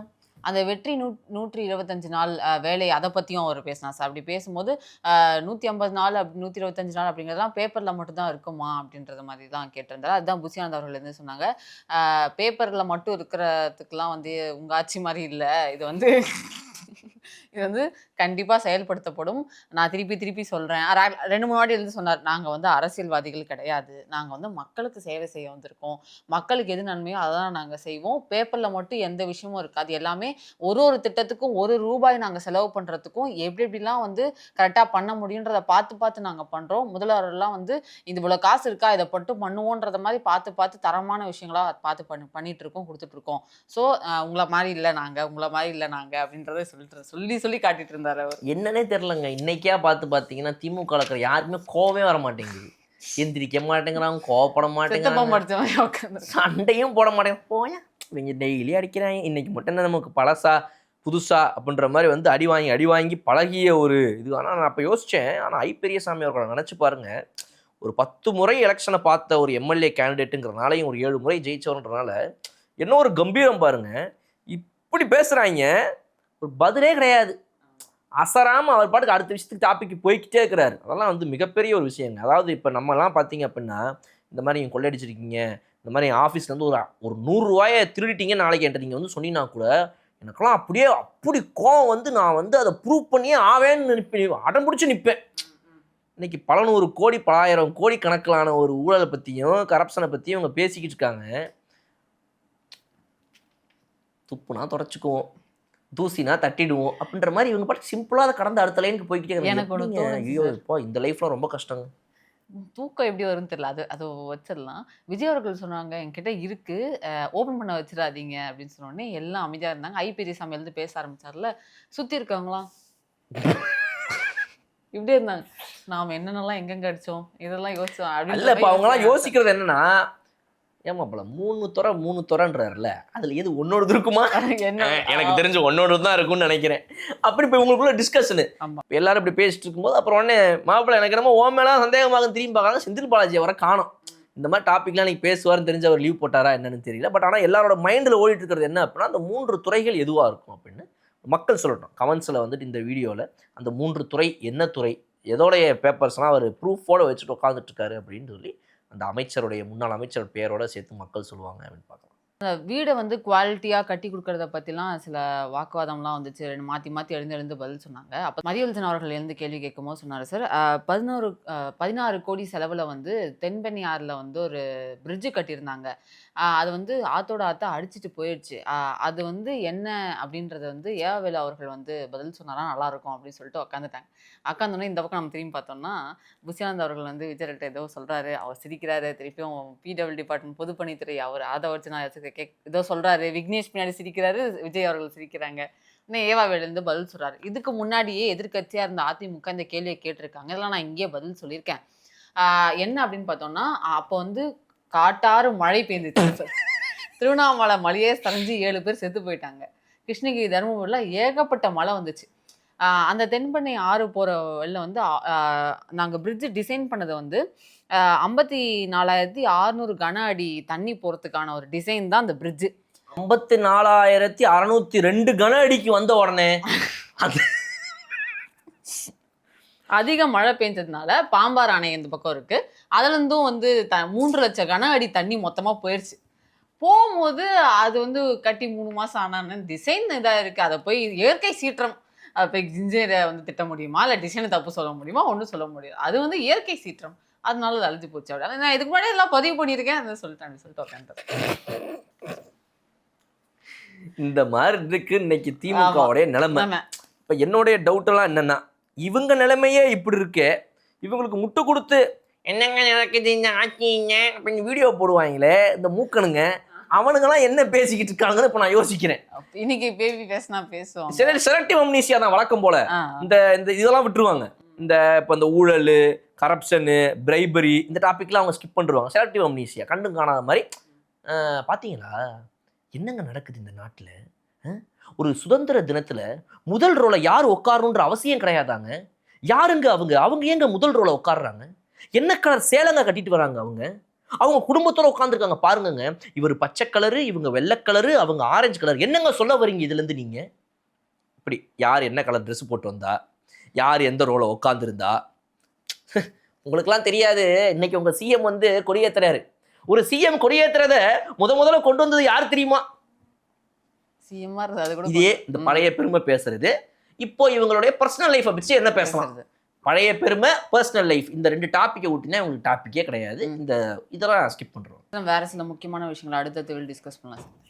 அந்த வெற்றி 125 நாள் வேலை அதை பற்றியும் அவர் பேசினார் சார். அப்படி பேசும்போது 150 நாள் 125 நாள் அப்படிங்கிறதுலாம் பேப்பரில் மட்டும்தான் இருக்குமா அப்படின்றத மாதிரி தான் கேட்டிருந்தாரு. அதுதான் புசியானந்த் அவர்கள் வந்து சொன்னாங்க, பேப்பரில் மட்டும் இருக்கிறதுக்கெலாம் வந்து உங்கள் ஆட்சி மாதிரி இல்லை, இது வந்து கண்டிப்பாக செயல்படுத்தப்படும். நான் திருப்பி சொல்கிறேன். 2-3 வாட்டி எழுந்து சொன்னார், நாங்கள் வந்து அரசியல்வாதிகள் கிடையாது, நாங்கள் வந்து மக்களுக்கு சேவை செய்ய வந்திருக்கோம், மக்களுக்கு எது நன்மையோ அதான் நாங்கள் செய்வோம், பேப்பரில் மட்டும் எந்த விஷயமும் இருக்காது, எல்லாமே ஒரு திட்டத்துக்கும் ₹1 நாங்கள் செலவு பண்ணுறதுக்கும் எப்படிலாம் வந்து கரெக்டாக பண்ண முடியுன்றதை பார்த்து நாங்கள் பண்ணுறோம். முதல்வரெல்லாம் வந்து இவ்வளோ காசு இருக்கா, இதை மட்டும் பண்ணுவோன்றத மாதிரி பார்த்து தரமான விஷயங்களாக பார்த்து பண்ணிட்டு இருக்கோம், கொடுத்துட்ருக்கோம். ஸோ உங்களை மாதிரி இல்லை நாங்கள் அப்படின்றத சொல்லி காட்டிட்டு இருந்தார் அவர். என்னன்னே தெரிலங்க, இன்னைக்கா பார்த்தீங்கன்னா திமுக இருக்கிற யாருக்குமே கோவமே வர மாட்டேங்குது, எந்திரிக்க மாட்டேங்கிறாங்க, கோவப்பட மாட்டேங்கிறாங்க, சண்டையும் போட மாட்டேங்க, போயா இவங்க டெய்லி அடிக்கிறாங்க, இன்னைக்கு மட்டும் என்ன நமக்கு பழசா புதுசா அப்படின்ற மாதிரி வந்து அடி வாங்கி பழகிய ஒரு இது. ஆனால் நான் அப்போ யோசித்தேன், ஆனால் பெரியசாமி அவர்களை நினச்சி பாருங்க, ஒரு 10 முறை எலெக்ஷனை பார்த்த ஒரு எம்எல்ஏ கேண்டிடேட்டுங்கிறனாலையும் ஒரு 7 முறை ஜெயிச்சவன்றனால என்ன ஒரு கம்பீரம் பாருங்க. இப்படி பேசுகிறாங்க, ஒரு பதிலே கிடையாது, அசராமல் அவர் பாட்டுக்கு அடுத்த விஷயத்துக்கு டாபிக் போய்கிட்டே இருக்கிறாரு. அதெல்லாம் வந்து மிகப்பெரிய ஒரு விஷயங்க. அதாவது இப்போ நம்மலாம் பார்த்தீங்க அப்படின்னா, இந்த மாதிரி நீங்கள் கொள்ளையடிச்சிருக்கீங்க, இந்த மாதிரி ஆஃபீஸ்லேருந்து ஒரு ₹100 திருடிட்டீங்க நாளைக்கு என்கிட்ட நீங்கள் வந்து சொன்னீங்கன்னா கூட எனக்கெல்லாம் அப்படி கோவம் வந்து நான் வந்து அதை ப்ரூவ் பண்ணியே ஆவேன்னு நிற்பேன், அடம் பிடிச்சி நிற்பேன். இன்னைக்கு பல 100 கோடி பல 1000 கோடி கணக்கிலான ஒரு ஊழலை பற்றியும் கரப்ஷனை பற்றியும் இவங்க பேசிக்கிட்டு இருக்காங்க. துப்புனா தொடச்சிக்குவோம், தூசினா தட்டிடுவோம் அப்படின்ற மாதிரி இவங்க பாட்டு சிம்பிளாக அதை கடந்து அடுத்த லைனுக்கு போய்கிட்டே இருக்காங்க. ஐயோ இப்போ இந்த லைஃப்லாம் ரொம்ப கஷ்டங்க. தூக்கம் எப்படி வரும்னு தெரியல, அது வச்சிடலாம். விஜய் அவர்கள் சொன்னாங்க, என்கிட்ட இருக்கு, ஓப்பன் பண்ண வச்சிடாதீங்க அப்படின்னு சொன்னோடனே எல்லாம் அமைதியாக இருந்தாங்க. பெரியசாமி எழுந்து பேச ஆரம்பிச்சார்ல, சுற்றி இருக்காங்களாம் இப்படியே இருந்தாங்க, நாம் என்னென்னலாம் எங்கெங்க அடித்தோம் இதெல்லாம் யோசிச்சோம் அப்படின்னு. இல்லை, இப்போ அவங்களாம் யோசிக்கிறது என்னன்னா, ஏமாப்பல 3 துறைன்றாருல, அதில் எது ஒன்னோடு இருக்குமா, எனக்கு தெரிஞ்ச ஒன்னோடு தான் இருக்கும்னு நினைக்கிறேன். அப்படி இப்போ உங்களுக்குள்ள டிஸ்கஷனு எல்லாரும் இப்படி பேசிட்டு இருக்கும்போது அப்புறம் உடனே மாப்பிள்ளை எனக்கு என்னமோ ஓ மேலே சந்தேகமாக திரும்பி பார்க்காங்க, செந்தில் பாலாஜி அவரை காணும். இந்த மாதிரி டாப்பிக்லாம் நீங்கள் பேசுவார்னு தெரிஞ்சு அவர் லீவ் போட்டாரா என்னன்னு தெரியல. பட் ஆனால் எல்லாரோட மைண்டில் ஓடிட்டு இருக்கிறது என்ன அப்படின்னா, அந்த 3 துறைகள் எதுவாக இருக்கும் அப்படின்னு மக்கள் சொல்லட்டும். கமெண்ட்ஸில் வந்துட்டு இந்த வீடியோவில் அந்த 3 துறை என்ன துறை, எதோடைய பேப்பர்ஸ்லாம் அவர் ப்ரூஃபோடு வச்சுட்டு உட்காந்துட்டு இருக்காரு அப்படின்னு சொல்லி அந்த அமைச்சருடைய முன்னாள் அமைச்சர் பேரோட சேர்த்து மக்கள் சொல்லுவாங்க அப்படின்னு பார்க்கலாம். அந்த வீடை வந்து குவாலிட்டியாக கட்டி கொடுக்கறத பற்றிலாம் சில வாக்குவாதம்லாம் வந்துச்சு, மாற்றி எழுந்து பதில் சொன்னாங்க. அப்போ மதியழகன் அவர்கள் எழுந்து கேள்வி கேட்கும்போது சொன்னார், சார் 16 கோடி செலவில் வந்து தென்பெண்ணி ஆறில் வந்து ஒரு பிரிட்ஜு கட்டியிருந்தாங்க, அது வந்து ஆத்தோட அடிச்சுட்டு போயிடுச்சு, அது வந்து என்ன அப்படின்றத வந்து ஏவாவேலு அவர்கள் வந்து பதில் சொன்னாரா நல்லாயிருக்கும் அப்படின்னு சொல்லிட்டு உட்காந்தோன்னே இந்த பக்கம் நம்ம திரும்பி பார்த்தோம்னா புசியானந்த் அவர்கள் வந்து விஜய்கிட்ட ஏதோ சொல்கிறாரு, அவர் சிரிக்கிறாரு, திருப்பியும் PW டிபார்ட்மெண்ட் பொதுப்பணித்துறை அவர் அதை வச்சு நான் ஏதோ சொல்கிறாரு, விக்னேஷ் பின்னாடி சிரிக்கிறாரு, விஜய் அவர்கள் சிரிக்கிறாங்க, இன்னும் ஏவாவேலு இருந்து பதில் சொல்கிறாரு. இதுக்கு முன்னாடியே எதிர்கட்சியாக இருந்த அதிமுக இந்த கேள்வியை கேட்டிருக்காங்க, இதெல்லாம் நான் இங்கேயே பதில் சொல்லியிருக்கேன். என்ன அப்படின்னு பார்த்தோம்னா, அப்போ வந்து காட்டாறு மழை பெய்ந்துச்சு, திருவண்ணாமலை மலையே சரிஞ்சு 7 பேர் செத்து போயிட்டாங்க, கிருஷ்ணகிரி தருமபுரியில் ஏகப்பட்ட மழை வந்துச்சு. அந்த தென்பண்ணை ஆறு போகிற வழியில் வந்து நாங்கள் பிரிட்ஜு டிசைன் பண்ணது வந்து 54,600 கன அடி தண்ணி போகிறதுக்கான ஒரு டிசைன் தான் அந்த பிரிட்ஜு. 54,602 கன அடிக்கு வந்த உடனே அது அதிக மழை பெஞ்சதுனால பாம்பார் அணை இந்த பக்கம் இருக்குது, அதுலேருந்தும் வந்து 3 லட்சம் கன அடி தண்ணி மொத்தமாக போயிடுச்சு. போகும்போது அது வந்து கட்டி 3 மாதம் ஆனான்னு டிசைன் இதாக இருக்குது. அதை போய் இயற்கை சீற்றம் அதை போய் இன்ஜினியரை வந்து திட்ட முடியுமா, இல்லை டிசைனை தப்பு சொல்ல முடியுமா, ஒன்றும் சொல்ல முடியாது. அது வந்து இயற்கை சீற்றம், அதனால அது அழிஞ்சு போச்சு. அப்படி நான் இதுக்கு முன்னாடி எல்லாம் பதிவு பண்ணியிருக்கேன், அதை சொல்லிட்டு உட்காந்துட்டேன். இந்த மாதிரி இருக்கு இன்னைக்கு திமுகவுடைய நிலைமை. இப்போ என்னுடைய டவுட் எல்லாம் என்னன்னா, இவங்க நிலைமையே இப்படி இருக்கே, இவங்களுக்கு முட்டு கொடுத்து என்னங்க நடக்குது இந்த ஆட்சிங்க அப்படின்னு வீடியோ போடுவாங்களே இந்த மூக்கனுங்க, அவனுங்கெல்லாம் என்ன பேசிக்கிட்டு இருக்காங்கன்னு இப்போ நான் யோசிக்கிறேன். இன்னைக்கு பேபி பேசினா பேசுவோம், செலக்டிவ் அம்னீசியா தான் வழக்கம் போல. இந்த இதெல்லாம் விட்டுருவாங்க. இப்போ இந்த ஊழல், கரப்ஷனு, பிரைபரி இந்த டாபிக்லாம் அவங்க ஸ்கிப் பண்ணிடுவாங்க. செலக்டிவ் அம்னீசியா கண்டும் காணாத மாதிரி. பார்த்தீங்களா என்னங்க நடக்குது இந்த நாட்டில்? ஒரு சுதந்திர தினத்தில் முதல் ரோலை யார் உட்காரணுன்ற அவசியம் கிடையாதாங்க. யாருங்க அவங்க ஏங்க முதல் ரோலை உட்காடுறாங்க? என்ன கலர் சேலங்க கட்டிட்டு வராங்க அவங்க குடும்பத்தோட உட்காந்துருக்காங்க பாருங்கங்க. இவர் பச்சை கலரு, இவங்க வெள்ளை கலரு, அவங்க ஆரஞ்சு கலர். என்னங்க சொல்ல வரீங்க இதுலேருந்து நீங்கள்? இப்படி யார் என்ன கலர் ட்ரெஸ் போட்டு வந்தா, யார் எந்த ரோலை உட்காந்துருந்தா உங்களுக்குலாம் தெரியாது. இன்னைக்கு உங்கள் சிஎம் வந்து கொடியேற்றுறாரு. ஒரு சிஎம் கொடியேற்றுறத முதல்ல கொண்டு வந்தது யார் தெரியுமா? இதே இந்த பழைய பெருமை பேசுறது. இப்போ இவங்களுடைய பர்சனல் லைஃபை வச்சு என்ன பேசலாம்? பழைய பெருமை, பர்சனல் லைஃப், இந்த 2 டாப்பிக்கை விட்டுனா உங்களுக்கு டாப்பிக்கே கிடையாது. இதெல்லாம் ஸ்கிப் பண்ணுறோம். வேற சில முக்கியமான விஷயங்களை அடுத்தது டிஸ்கஸ் பண்ணலாம் சார்.